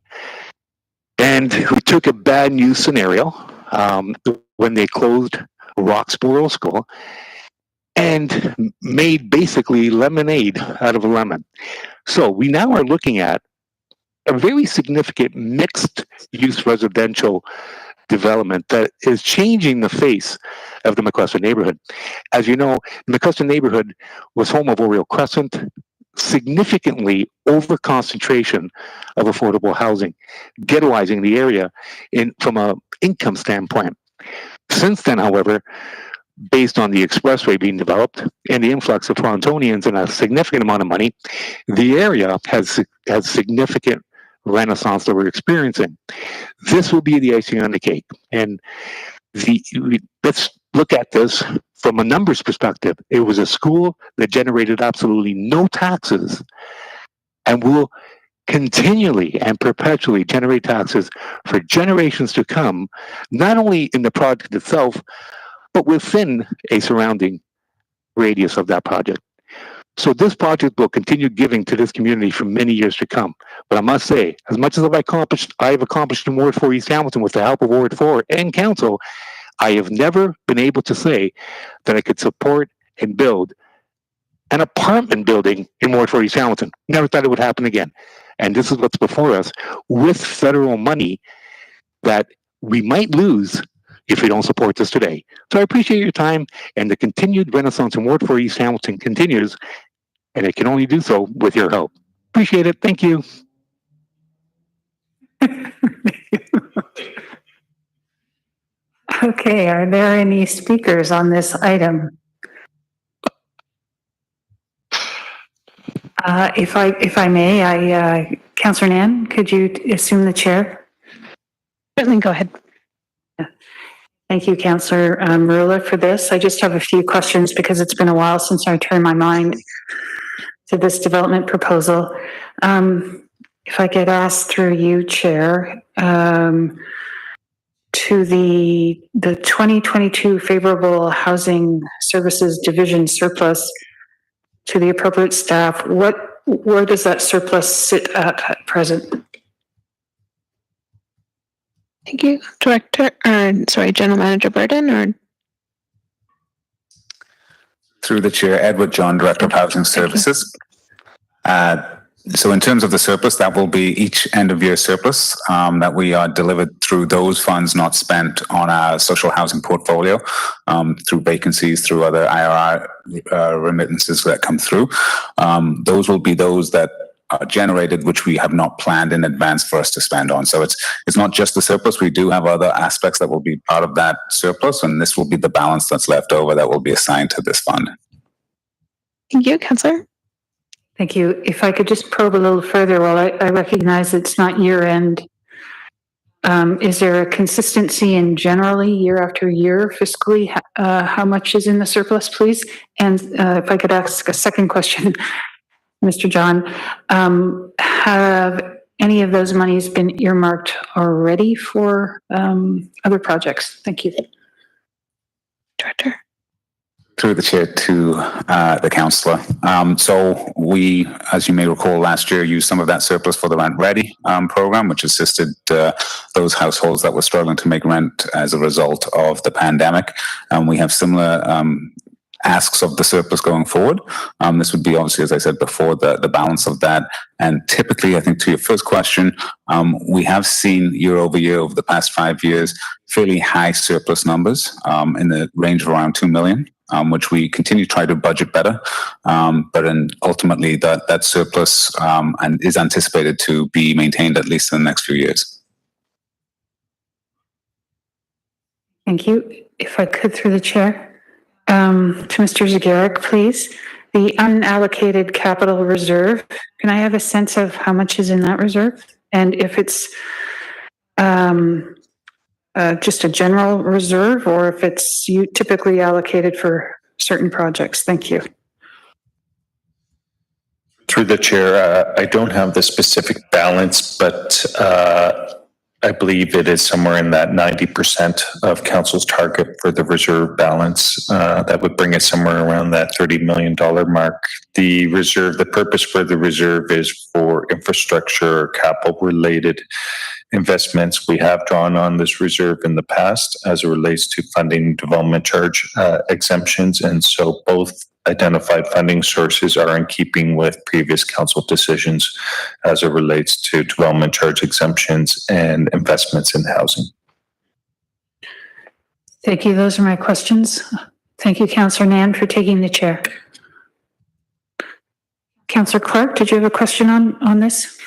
And we took a bad news scenario when they closed Roxborough School and made basically lemonade out of a lemon. So we now are looking at a very significant mixed use residential development that is changing the face of the McCluster neighborhood. As you know, the McCluster neighborhood was home of Oriole Crescent, significantly over concentration of affordable housing, ghettoizing the area from an income standpoint. Since then, however, based on the expressway being developed and the influx of Torontonians and a significant amount of money, the area has significant renaissance that we're experiencing. This will be the icing on the cake. And let's look at this from a numbers perspective. It was a school that generated absolutely no taxes and will continually and perpetually generate taxes for generations to come, not only in the project itself, but within a surrounding radius of that project. So this project will continue giving to this community for many years to come. But I must say, as much as I've accomplished in Ward 4 East Hamilton with the help of Ward 4 and Council, I have never been able to say that I could support and build an apartment building in Ward 4 East Hamilton. Never thought it would happen again. And this is what's before us with federal money that we might lose if we don't support this today. So I appreciate your time, and the continued renaissance in Ward 4 East Hamilton continues, and it can only do so with your help. Appreciate it. Thank you. Okay, are there any speakers on this item? If I may, Councillor Nan, could you assume the chair? Certainly, go ahead. Thank you, Councillor Marula, for this. I just have a few questions because it's been a while since I turned my mind to this development proposal. If I could ask through you, Chair, to the 2022 Favorable Housing Services Division surplus to the appropriate staff, where does that surplus sit at present? Thank you. General Manager Burden, or? Through the chair, Edward John, Director of Housing Services. So in terms of the surplus, that will be each end of year surplus that we are delivered through those funds not spent on our social housing portfolio, through vacancies, through other IRR remittances that come through. Those will be those that are generated, which we have not planned in advance for us to spend on. So it's not just the surplus. We do have other aspects that will be part of that surplus, and this will be the balance that's left over that will be assigned to this fund. Thank you, Councillor. Thank you. If I could just probe a little further, while I recognize it's not year end, is there a consistency in generally year after year fiscally how much is in the surplus, please? And if I could ask a second question, Mr. John, have any of those monies been earmarked already for other projects? Thank you. Director. Through the chair to the councillor. So we, as you may recall, last year used some of that surplus for the Rent Ready program, which assisted those households that were struggling to make rent as a result of the pandemic. And we have similar asks of the surplus going forward. This would be obviously, as I said before, the balance of that. And typically, I think to your first question, we have seen year over year over the past 5 years, fairly high surplus numbers in the range of around 2 million. Which we continue to try to budget better, but ultimately that surplus and is anticipated to be maintained at least in the next few years. Thank you. If I could, through the chair, to Mr. Zagarek, please. The unallocated capital reserve, can I have a sense of how much is in that reserve? And if it's just a general reserve, or if it's typically allocated for certain projects? Thank you. Through the chair, I don't have the specific balance, but I believe it is somewhere in that 90% of council's target for the reserve balance. That would bring it somewhere around that $30 million mark. The reserve, the purpose for the reserve is for infrastructure or capital related investments. We have drawn on this reserve in the past as it relates to funding development charge exemptions. And so both identified funding sources are in keeping with previous council decisions as it relates to development charge exemptions and investments in housing. Thank you. Those are my questions. Thank you, Councillor Nan, for taking the chair. Councillor Clark, did you have a question on this?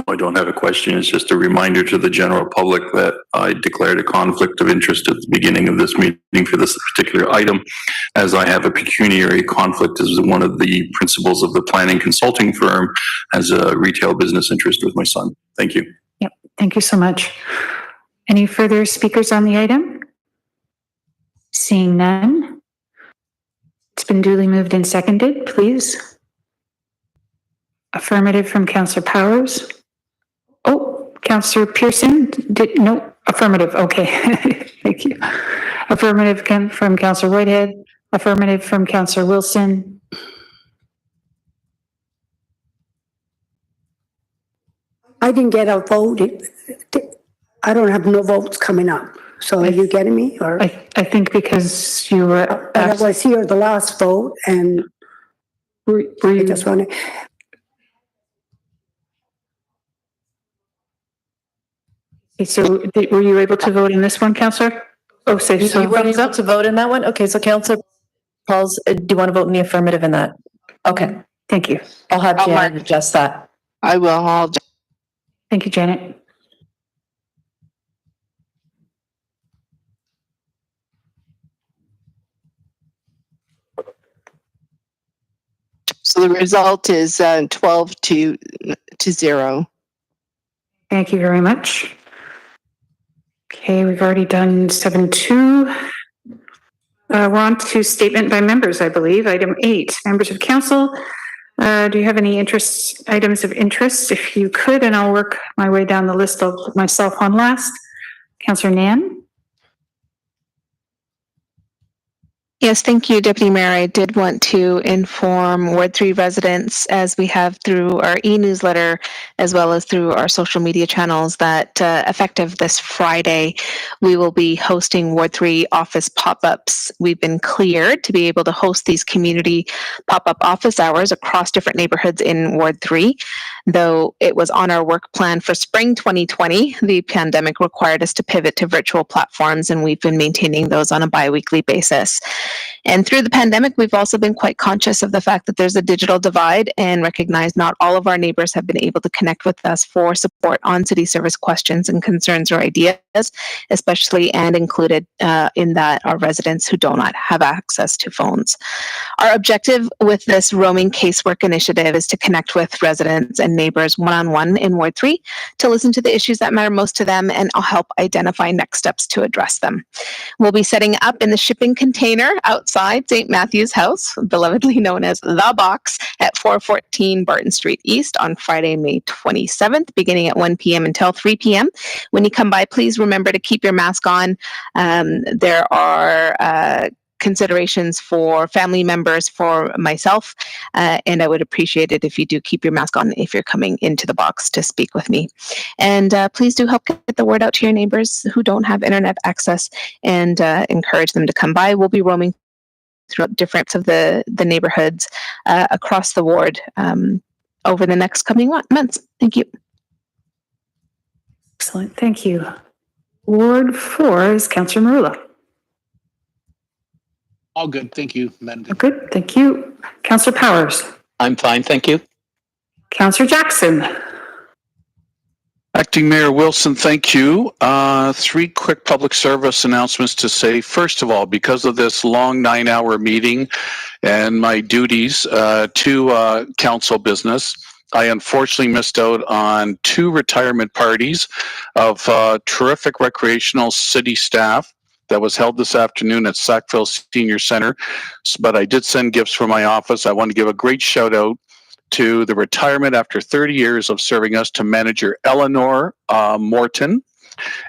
I don't have a question. It's just a reminder to the general public that I declared a conflict of interest at the beginning of this meeting for this particular item, as I have a pecuniary conflict as one of the principals of the planning consulting firm as a retail business interest with my son. Thank you. Yep. Thank you so much. Any further speakers on the item? Seeing none. It's been duly moved and seconded, please. Affirmative from Councillor Powers. Oh, Councillor Pearson, no, affirmative, okay. Thank you. Affirmative from Councillor Whitehead. Affirmative from Councillor Wilson. I didn't get a vote. I don't have no votes coming up. So are you getting me? Or I think because you were I was here the last vote, and were you I just want to. So were you able to vote in this one, Councillor? Oh, say so. You weren't able to vote in that one? Okay, so Councillor Pauls, do you want to vote in the affirmative in that? Okay, thank you. I'll have Janet adjust that. I will. Thank you, Janet. So the result is 12 to 0. Thank you very much. Okay, we've already done 7.2. We're on to statement by members, I believe. Item 8, members of council. Do you have any items of interest? If you could, and I'll work my way down the list. I'll put myself on last. Councillor Nan. Yes, thank you, Deputy Mayor. I did want to inform Ward 3 residents, as we have through our e-newsletter, as well as through our social media channels, that effective this Friday, we will be hosting Ward 3 office pop-ups. We've been cleared to be able to host these community pop-up office hours across different neighborhoods in Ward 3. Though it was on our work plan for spring 2020, the pandemic required us to pivot to virtual platforms, and we've been maintaining those on a bi-weekly basis. And through the pandemic, we've also been quite conscious of the fact that there's a digital divide and recognize not all of our neighbors have been able to connect with us for support on city service questions and concerns or ideas, especially and included in that are residents who do not have access to phones. Our objective with this roaming casework initiative is to connect with residents and neighbors one-on-one in Ward 3 to listen to the issues that matter most to them, and I'll help identify next steps to address them. We'll be setting up in the shipping container outside St. Matthew's House, belovedly known as The Box, at 414 Barton Street East on Friday, May 27th, beginning at 1 p.m. until 3 p.m. When you come by, please remember to keep your mask on. There are considerations for family members, for myself, and I would appreciate it if you do keep your mask on if you're coming into the box to speak with me. And please do help get the word out to your neighbors who don't have internet access, and encourage them to come by. We'll be roaming throughout different of the neighborhoods across the ward over the next coming months. Thank you. Excellent, thank you. Ward 4 is Councillor Marula. All good, thank you, Madam. Good, thank you. Councillor Powers. I'm fine, thank you. Councillor Jackson. Acting Mayor Wilson, thank you. 3 quick public service announcements to say. First of all, because of this long 9-hour meeting and my duties to council business, I unfortunately missed out on 2 retirement parties of terrific recreational city staff that was held this afternoon at Sackville Senior Center. But I did send gifts from my office. I want to give a great shout out to the retirement after 30 years of serving us to Manager Eleanor Morton,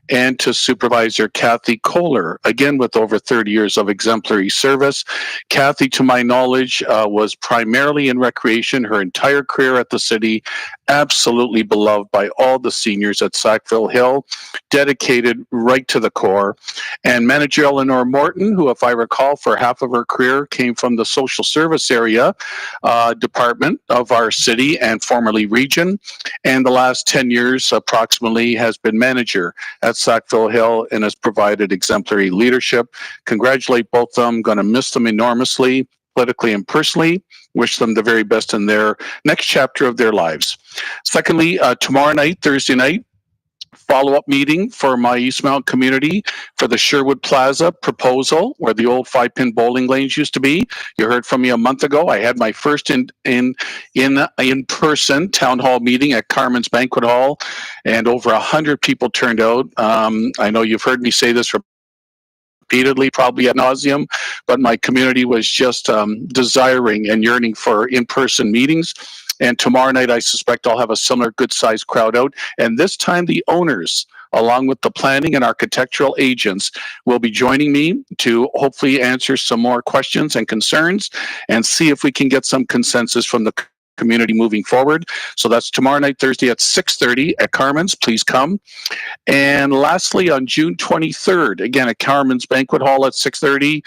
and to Supervisor Kathy Kohler, again with over 30 years of exemplary service. Kathy, to my knowledge, was primarily in recreation her entire career at the city, absolutely beloved by all the seniors at Sackville Hill, dedicated right to the core. And Manager Eleanor Morton, who, if I recall, for half of her career came from the social service area department of our city and formerly region, and the last 10 years approximately has been manager at Sackville Hill and has provided exemplary leadership. Congratulate both of them. Going to miss them enormously. politically and personally. Wish them the very best in their next chapter of their lives. Secondly, tomorrow night, Thursday night, follow-up meeting for my Eastmount community for the Sherwood Plaza proposal where the old 5-pin bowling lanes used to be. You heard from me a month ago. I had my first in-person town hall meeting at Carmen's Banquet Hall, and over 100 people turned out. I know you've heard me say this repeatedly, probably ad nauseum, but my community was just desiring and yearning for in-person meetings. And tomorrow night, I suspect I'll have a similar good-sized crowd out. And this time, the owners, along with the planning and architectural agents, will be joining me to hopefully answer some more questions and concerns and see if we can get some consensus from the community moving forward. So that's tomorrow night, Thursday at 6:30 at Carmen's. Please come. And lastly, on June 23rd, again at Carmen's Banquet Hall at 6:30,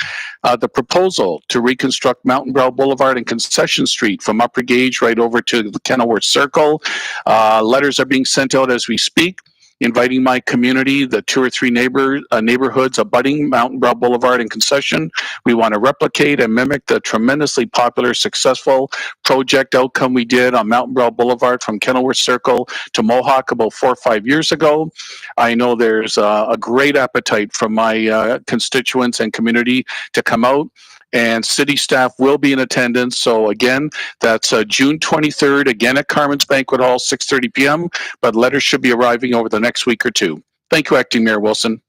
the proposal to reconstruct Mountain Brow Boulevard and Concession Street from Upper Gauge right over to the Kenilworth Circle. Letters are being sent out as we speak, inviting my community, the 2 or 3 neighborhoods abutting Mountain Brow Boulevard and Concession. We want to replicate and mimic the tremendously popular, successful project outcome we did on Mountain Brow Boulevard from Kenilworth Circle to Mohawk about 4 or 5 years ago. I know there's a great appetite from my constituents and community to come out, and city staff will be in attendance. So again, that's June 23rd, again at Carmen's Banquet Hall, 6:30 p.m., but letters should be arriving over the next week or two. Thank you, Acting Mayor Wilson.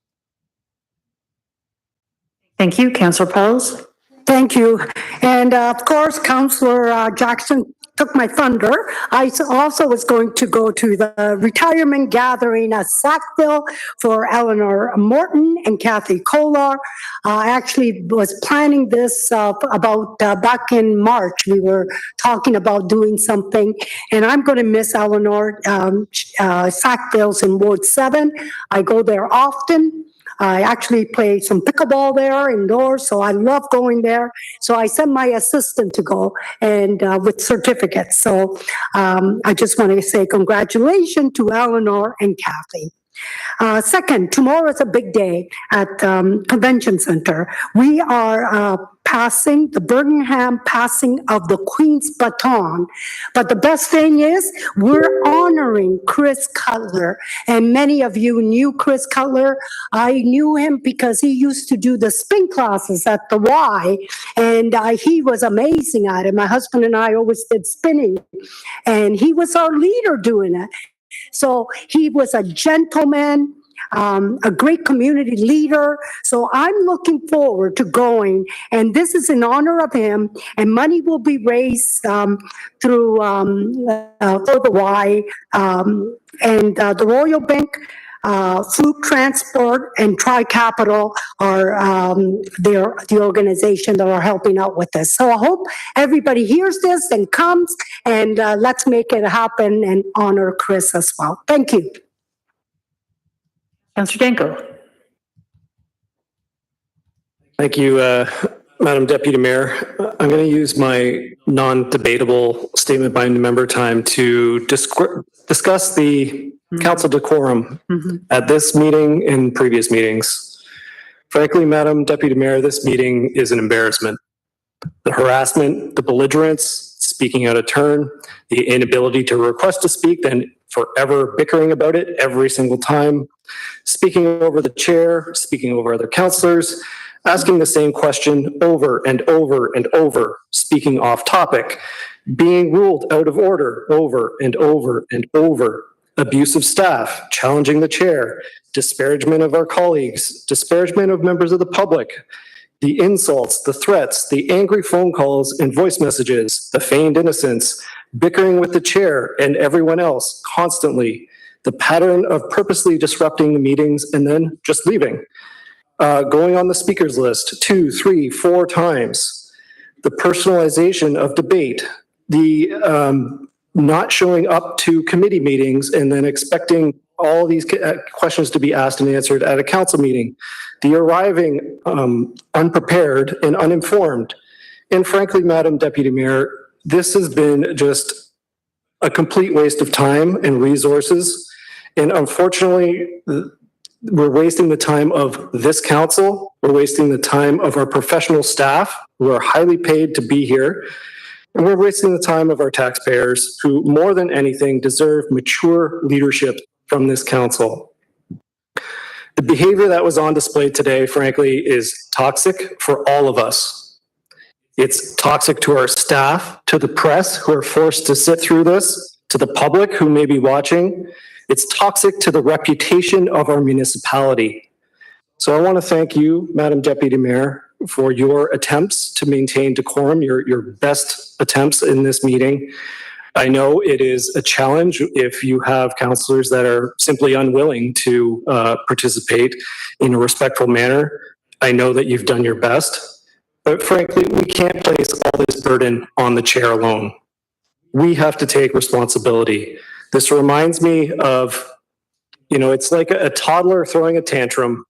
Thank you, Councillor Pauls. Thank you. And of course, Councillor Jackson took my thunder. I also was going to go to the retirement gathering at Sackville for Eleanor Morton and Kathy Kolar. I actually was planning this about back in March. We were talking about doing something, and I'm going to miss Eleanor. Sackville's in Ward 7. I go there often. I actually play some pickleball there indoors, so I love going there. So I sent my assistant to go and with certificates. So I just want to say congratulations to Eleanor and Kathy. Second, tomorrow is a big day at Convention Center. We are passing the Birmingham passing of the Queen's Baton. But the best thing is we're honoring Chris Cutler. And many of you knew Chris Cutler. I knew him because he used to do the spin classes at the Y. And he was amazing at it. My husband and I always did spinning. And he was our leader doing it. So he was a gentleman, a great community leader. So I'm looking forward to going, and this is in honor of him, and money will be raised through for the Y and the Royal Bank. Food Transport and Tri-Capital are the organization that are helping out with this. So I hope everybody hears this and comes, and let's make it happen and honor Chris as well. Thank you. Councillor Danko. Thank you, Madam Deputy Mayor. I'm going to use my non-debatable statement by member time to discuss the council decorum at this meeting and previous meetings. Frankly, Madam Deputy Mayor, this meeting is an embarrassment. The harassment, the belligerence, speaking out of turn, the inability to request to speak, then forever bickering about it every single time, speaking over the chair, speaking over other councillors, asking the same question over and over and over, speaking off topic, being ruled out of order over and over and over, abuse of staff, challenging the chair, disparagement of our colleagues, disparagement of members of the public, the insults, the threats, the angry phone calls and voice messages, the feigned innocence, bickering with the chair and everyone else constantly, the pattern of purposely disrupting the meetings and then just leaving, going on the speakers list 2, 3, 4 times, the personalization of debate, the not showing up to committee meetings and then expecting all these questions to be asked and answered at a council meeting, the arriving unprepared and uninformed. And frankly, Madam Deputy Mayor, this has been just a complete waste of time and resources. And unfortunately, we're wasting the time of this council. We're wasting the time of our professional staff who are highly paid to be here. And we're wasting the time of our taxpayers who, more than anything, deserve mature leadership from this council. The behavior that was on display today, frankly, is toxic for all of us. It's toxic to our staff, to the press who are forced to sit through this, to the public who may be watching. It's toxic to the reputation of our municipality. So I want to thank you, Madam Deputy Mayor, for your attempts to maintain decorum, your best attempts in this meeting. I know it is a challenge if you have councillors that are simply unwilling to participate in a respectful manner. I know that you've done your best, but frankly, we can't place all this burden on the chair alone. We have to take responsibility. This reminds me of, it's like a toddler throwing a tantrum.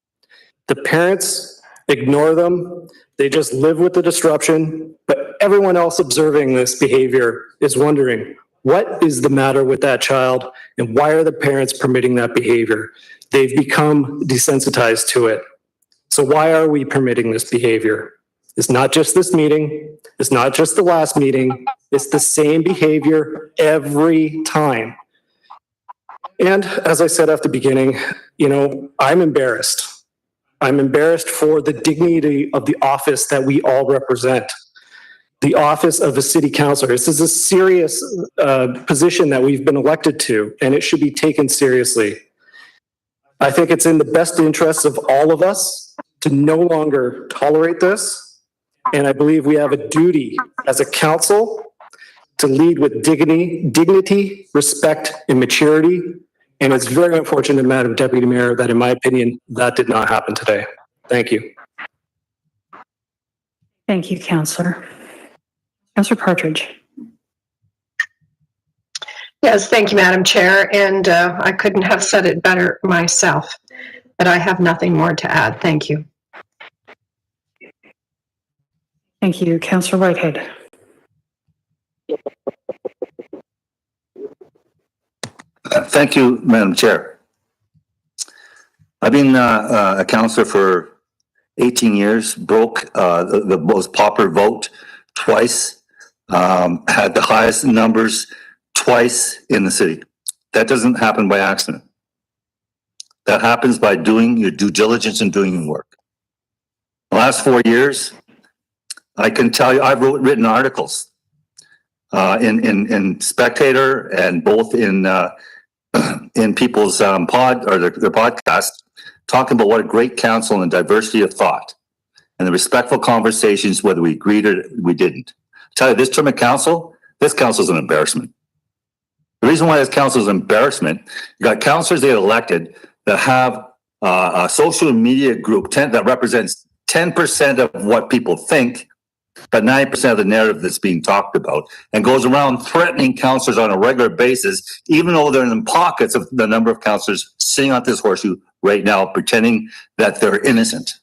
The parents ignore them. They just live with the disruption, but everyone else observing this behavior is wondering, what is the matter with that child and why are the parents permitting that behavior? They've become desensitized to it. So why are we permitting this behavior? It's not just this meeting. It's not just the last meeting. It's the same behavior every time. And as I said at the beginning, I'm embarrassed. I'm embarrassed for the dignity of the office that we all represent. The office of a city councilor. This is a serious position that we've been elected to, and it should be taken seriously. I think it's in the best interests of all of us to no longer tolerate this. And I believe we have a duty as a council to lead with dignity, respect, and maturity. And it's very unfortunate, Madam Deputy Mayor, that in my opinion, that did not happen today. Thank you. Thank you, Councillor. Councillor Partridge. Yes, thank you, Madam Chair. And I couldn't have said it better myself, but I have nothing more to add. Thank you. Thank you, Councillor Whitehead. Thank you, Madam Chair. I've been a councillor for 18 years, broke the most popular vote twice, had the highest numbers twice in the city. That doesn't happen by accident. That happens by doing your due diligence and doing your work. The last 4 years, I can tell you, I've written articles in Spectator and both in people's their podcast, talking about what a great council and diversity of thought and the respectful conversations, whether we agreed or we didn't. I tell you, this term of council, this council is an embarrassment. The reason why this council is an embarrassment, you got councillors they elected that have a social media group that represents 10% of what people think, but 90% of the narrative that's being talked about, and goes around threatening councillors on a regular basis, even though they're in pockets of the number of councillors sitting on this horseshoe right now, pretending that they're innocent,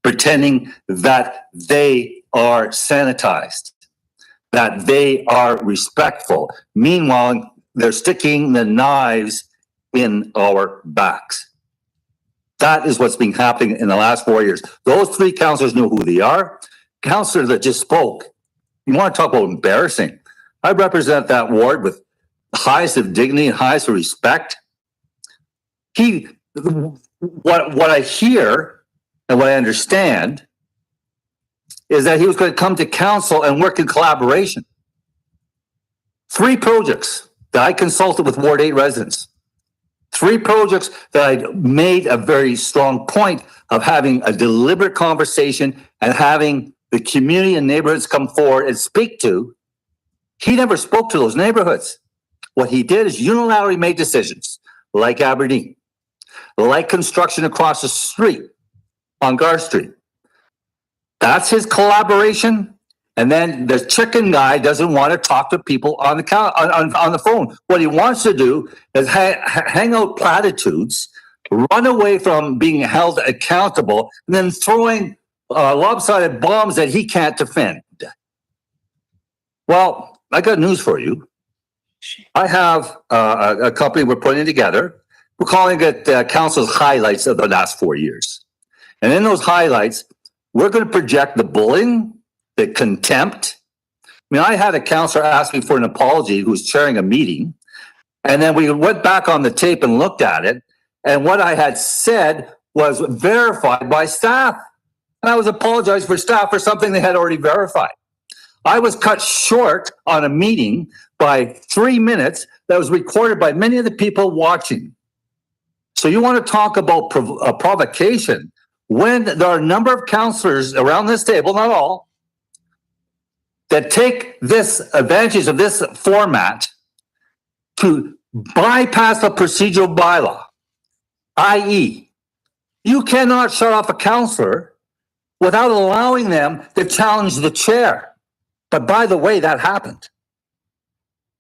pretending that they are sanitized, that they are respectful. Meanwhile, they're sticking the knives in our backs. That is what's been happening in the last 4 years. Those three councillors know who they are. Councillor that just spoke, you want to talk about embarrassing. I represent that ward with the highest of dignity and highest of respect. What I hear and what I understand is that he was going to come to council and work in collaboration. 3 projects that I consulted with Ward 8 residents. 3 projects that I made a very strong point of having a deliberate conversation and having the community and neighborhoods come forward and speak to. He never spoke to those neighborhoods. What he did is unilaterally made decisions, like Aberdeen, like construction across the street on Gar Street. That's his collaboration. And then the chicken guy doesn't want to talk to people on the phone. What he wants to do is hang out platitudes, run away from being held accountable, and then throwing lopsided bombs that he can't defend. Well, I got news for you. I have a company we're putting together We're calling it council's highlights of the last 4 years. And in those highlights, we're going to project the bullying, the contempt. I mean, I had a councillor ask me for an apology who was chairing a meeting. And then we went back on the tape and looked at it. And what I had said was verified by staff. And I was apologizing for staff for something they had already verified. I was cut short on a meeting by 3 minutes that was recorded by many of the people watching. So you want to talk about provocation when there are a number of councillors around this table, not all, that take this advantage of this format to bypass the procedural bylaw, i.e., you cannot shut off a councillor without allowing them to challenge the chair. But by the way, that happened.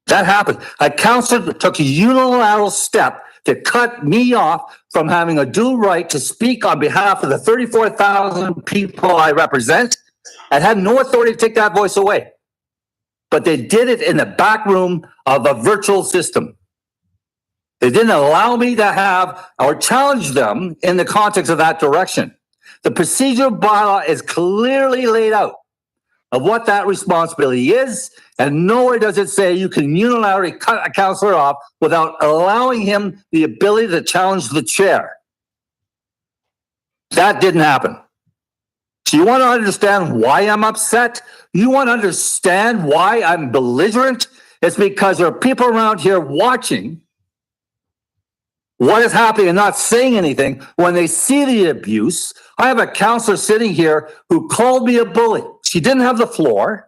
That happened. A councillor took a unilateral step to cut me off from having a due right to speak on behalf of the 34,000 people I represent and had no authority to take that voice away. But they did it in the back room of a virtual system. They didn't allow me to have or challenge them in the context of that direction. The procedural bylaw is clearly laid out of what that responsibility is, and nowhere does it say you can unilaterally cut a councillor off without allowing him the ability to challenge the chair. That didn't happen. So you want to understand why I'm upset? You want to understand why I'm belligerent? It's because there are people around here watching what is happening and not saying anything when they see the abuse. I have a councillor sitting here who called me a bully. She didn't have the floor.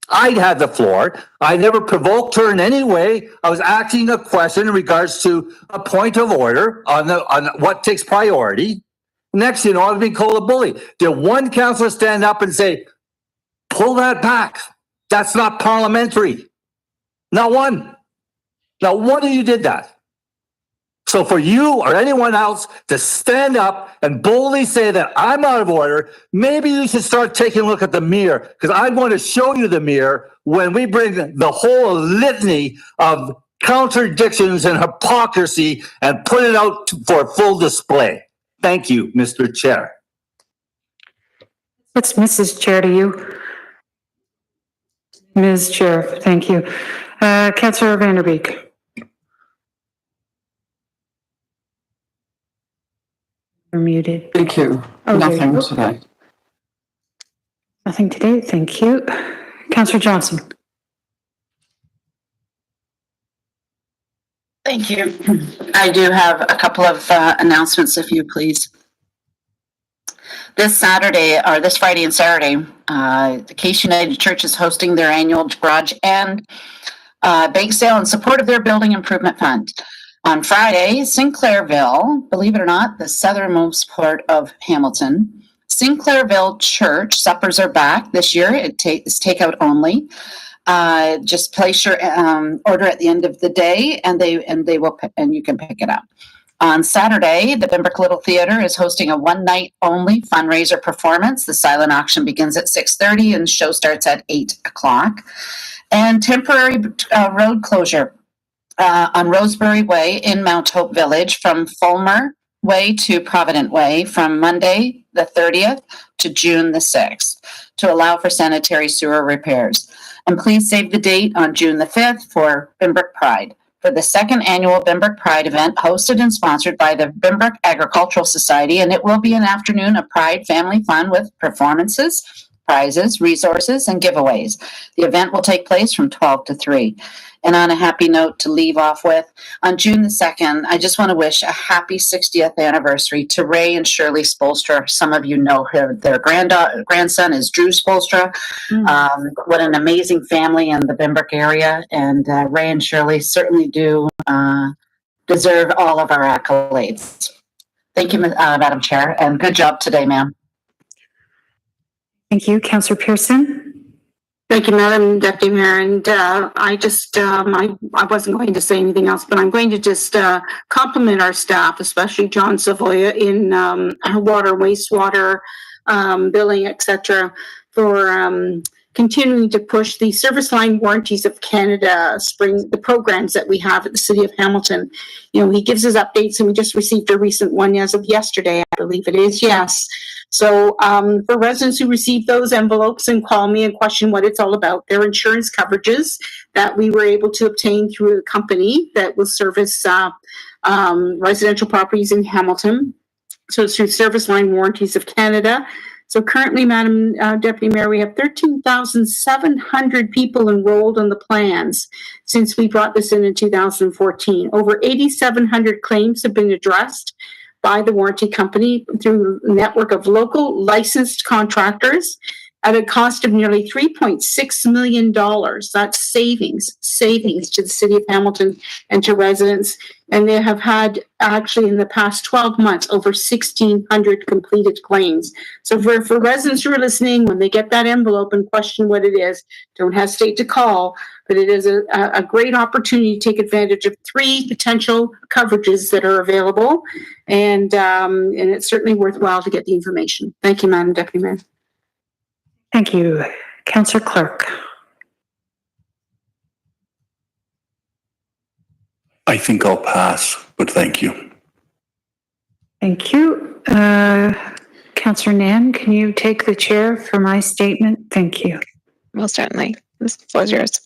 I had the floor. I never provoked her in any way. I was asking a question in regards to a point of order on what takes priority. Next, you know, I was being called a bully. Did one councillor stand up and say, pull that back? That's not parliamentary. Not one. Not one of you did that. So for you or anyone else to stand up and boldly say that I'm out of order, maybe you should start taking a look at the mirror, because I'm going to show you the mirror when we bring the whole litany of contradictions and hypocrisy and put it out for full display. Thank you, Mr. Chair. It's Mrs. Chair to you. Ms. Chair, thank you. Councillor Vanderbeek. You're muted. Thank you. Oh, Nothing you today. Nothing today. Thank you. Councillor Johnson. Thank you. I do have a couple of announcements, if you please. This Friday and Saturday, the Case United Church is hosting their annual garage and bake sale in support of their building improvement fund. On Friday, Sinclairville, believe it or not, the southernmost part of Hamilton, Sinclairville Church suppers are back this year. It's takeout only. Just place your order at the end of the day, and they will, and you can pick it up. On Saturday, the Pembroke Little Theater is hosting a one-night only fundraiser performance. The silent auction begins at 6:30 and show starts at 8 o'clock. And temporary road closure on Rosebery Way in Mount Hope Village from Fulmer Way to Provident Way from Monday the 30th to June the 6th to allow for sanitary sewer repairs. And please save the date on June the 5th for Pembroke Pride, for the second annual Pembroke Pride event hosted and sponsored by the Pembroke Agricultural Society. And it will be an afternoon of Pride family fun with performances, prizes, resources, and giveaways. The event will take place from 12 to 3. And on a happy note to leave off with, on June the 2nd, I just want to wish a happy 60th anniversary to Ray and Shirley Spolstra. Some of you know her. Their grandson is Drew Spolstra. What an amazing family in the Pembroke area. And Ray and Shirley certainly do deserve all of our accolades. Thank you, Madam Chair, and good job today, ma'am. Thank you. Councillor Pearson. Thank you, Madam Deputy Mayor. And I wasn't going to say anything else, but I'm going to just compliment our staff, especially John Savoya in water, wastewater, billing, etc., for continuing to push the Service Line Warranties of Canada the programs that we have at the City of Hamilton. You know, he gives us updates, and we just received a recent one as of yesterday, I believe it is. Yes. So for residents who receive those envelopes and call me and question what it's all about, they're insurance coverages that we were able to obtain through a company that will service residential properties in Hamilton. So it's through Service Line Warranties of Canada. So currently, Madam Deputy Mayor, we have 13,700 people enrolled in the plans since we brought this in 2014. Over 8,700 claims have been addressed by the warranty company through a network of local licensed contractors at a cost of nearly $3.6 million. That's savings to the City of Hamilton and to residents. And they have had, actually in the past 12 months, over 1,600 completed claims. So for residents who are listening, when they get that envelope and question what it is, don't hesitate to call. But it is a great opportunity to take advantage of 3 potential coverages that are available. And it's certainly worthwhile to get the information. Thank you, Madam Deputy Mayor. Thank you. Councillor Clark. I think I'll pass, but thank you. Thank you. Councillor Nan, can you take the chair for my statement? Thank you. Most certainly. This floor is yours.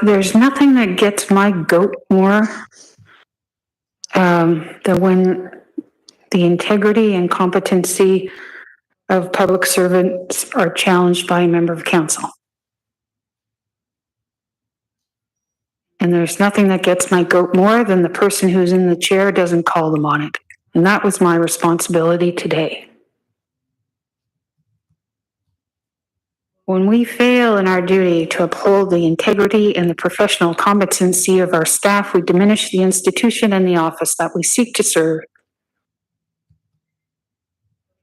There's nothing that gets my goat more than when the integrity and competency of public servants are challenged by a member of council. And there's nothing that gets my goat more than the person who's in the chair doesn't call them on it. And that was my responsibility today. When we fail in our duty to uphold the integrity and the professional competency of our staff, we diminish the institution and the office that we seek to serve.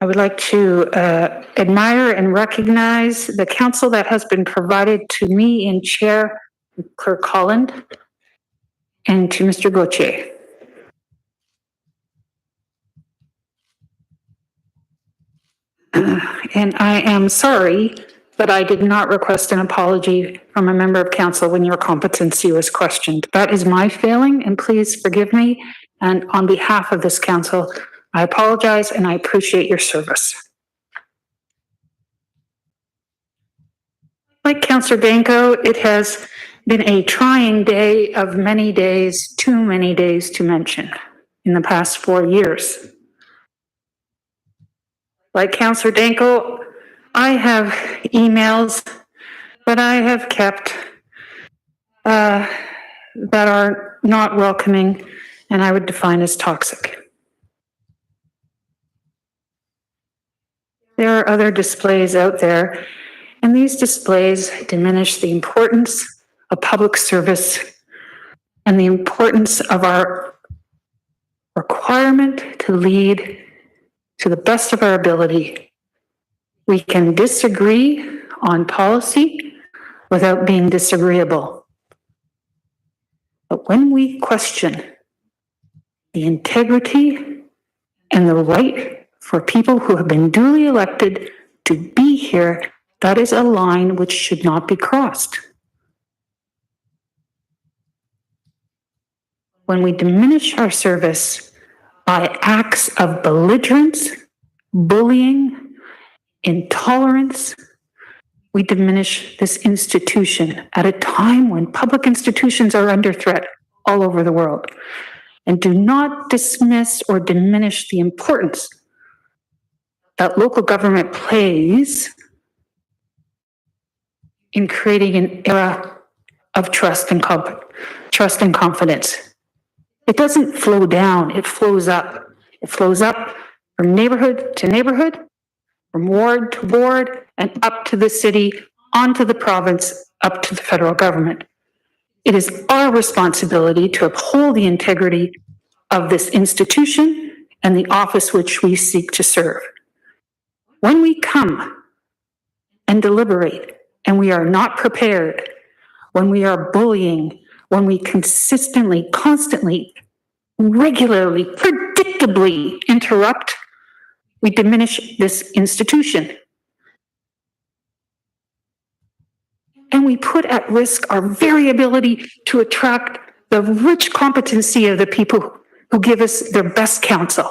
I would like to admire and recognize the counsel that has been provided to me in Chair Clerk Holland and to Mr. Gauthier. And I am sorry that I did not request an apology from a member of council when your competency was questioned. That is my failing, and please forgive me. And on behalf of this council, I apologize and I appreciate your service. Like Councillor Danko, it has been a trying day of many days, too many days to mention in the past 4 years. Like Councillor Danko, I have emails that I have kept that are not welcoming and I would define as toxic. There are other displays out there, and these displays diminish the importance of public service and the importance of our requirement to lead to the best of our ability. We can disagree on policy without being disagreeable. But when we question the integrity and the right for people who have been duly elected to be here, that is a line which should not be crossed. When we diminish our service by acts of belligerence, bullying, intolerance, we diminish this institution at a time when public institutions are under threat all over the world. And do not dismiss or diminish the importance that local government plays in creating an era of trust and confidence. It doesn't flow down, it flows up. It flows up from neighborhood to neighborhood, from ward to ward, and up to the city, onto the province, up to the federal government. It is our responsibility to uphold the integrity of this institution and the office which we seek to serve. When we come and deliberate and we are not prepared, when we are bullying, when we consistently, constantly, regularly, predictably inevitably interrupt, we diminish this institution. And we put at risk our very ability to attract the rich competency of the people who give us their best counsel.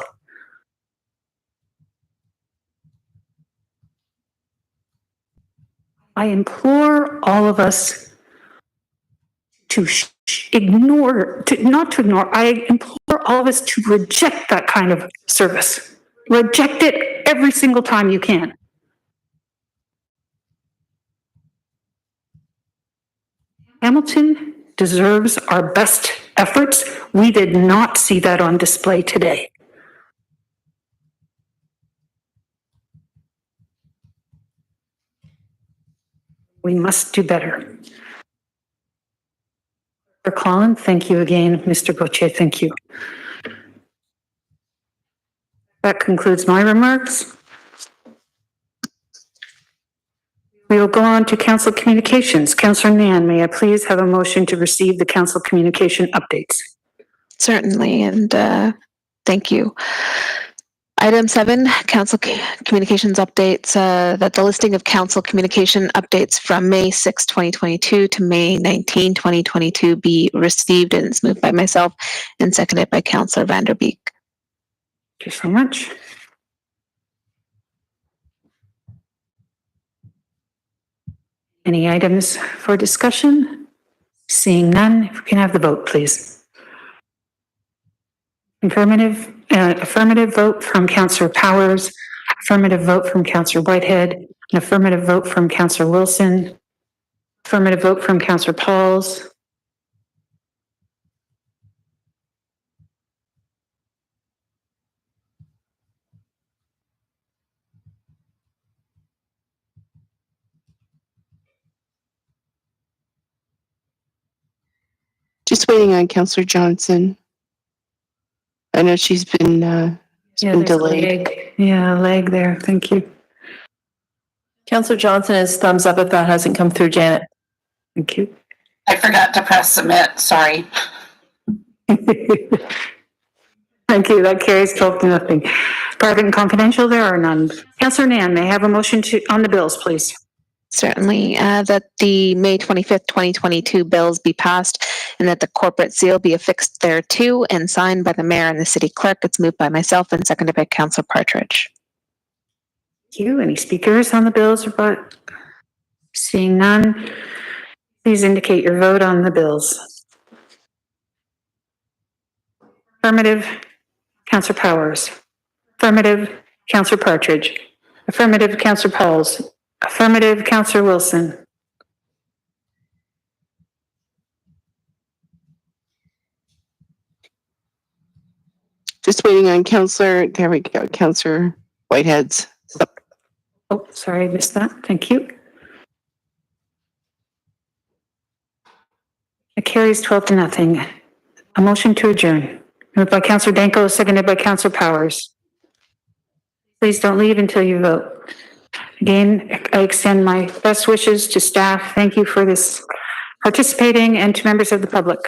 I implore all of us to not to ignore, I implore all of us to reject that kind of service. Reject it every single time you can. Hamilton deserves our best efforts. We did not see that on display today. We must do better. Mr. Collin, thank you again. Mr. Gauthier, thank you. That concludes my remarks. We will go on to council communications. Councillor Nan, may I please have a motion to receive the council communication updates? Certainly, and thank you. Item 7, council communications updates, that the listing of council communication updates from May 6, 2022 to May 19, 2022 be received, and it's moved by myself and seconded by Councillor Vanderbeek. Thank you so much. Any items for discussion? Seeing none, if we can have the vote, please. Affirmative vote from Councillor Powers, affirmative vote from Councillor Whitehead, an affirmative vote from Councillor Wilson, affirmative vote from Councillor Pauls. Just waiting on Councillor Johnson. I know she's been, been delayed. Lag there. Thank you. Councillor Johnson is thumbs up if that hasn't come through, Janet. Thank you. I forgot to press submit, sorry. Thank you. That carries 12-0. Private and confidential, there are none. Councillor Nan, may I have a motion on the bills, please? Certainly, that the May 25th, 2022 bills be passed and that the corporate seal be affixed thereto and signed by the mayor and the city clerk. It's moved by myself and seconded by Councillor Partridge. Thank you. Any speakers on the bills or vote? Seeing none, please indicate your vote on the bills. Affirmative, Councillor Powers. Affirmative, Councillor Partridge. Affirmative, Councillor Pauls. Affirmative, Councillor Wilson. Just waiting on Councillor, there we go, Councillor Whitehead's. Oh, sorry, I missed that. Thank you. It carries 12-0. A motion to adjourn. Moved by Councillor Danko, seconded by Councillor Powers. Please don't leave until you vote. Again, I extend my best wishes to staff. Thank you for this participating, and to members of the public.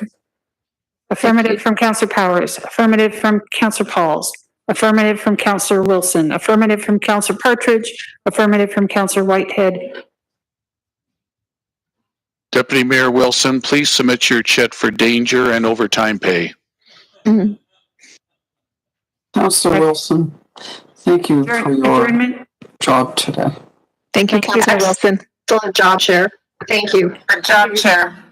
Affirmative from Councillor Powers. Affirmative from Councillor Pauls. Affirmative from Councillor Wilson. Affirmative from Councillor Partridge. Affirmative from Councillor Whitehead. Deputy Mayor Wilson, please submit your chat for danger and overtime pay. Mm-hmm. Councillor Wilson, thank you for your Adjournment. job today. Thank you, Councillor Wilson. Excellent job, Chair. Thank you. Good job, Chair.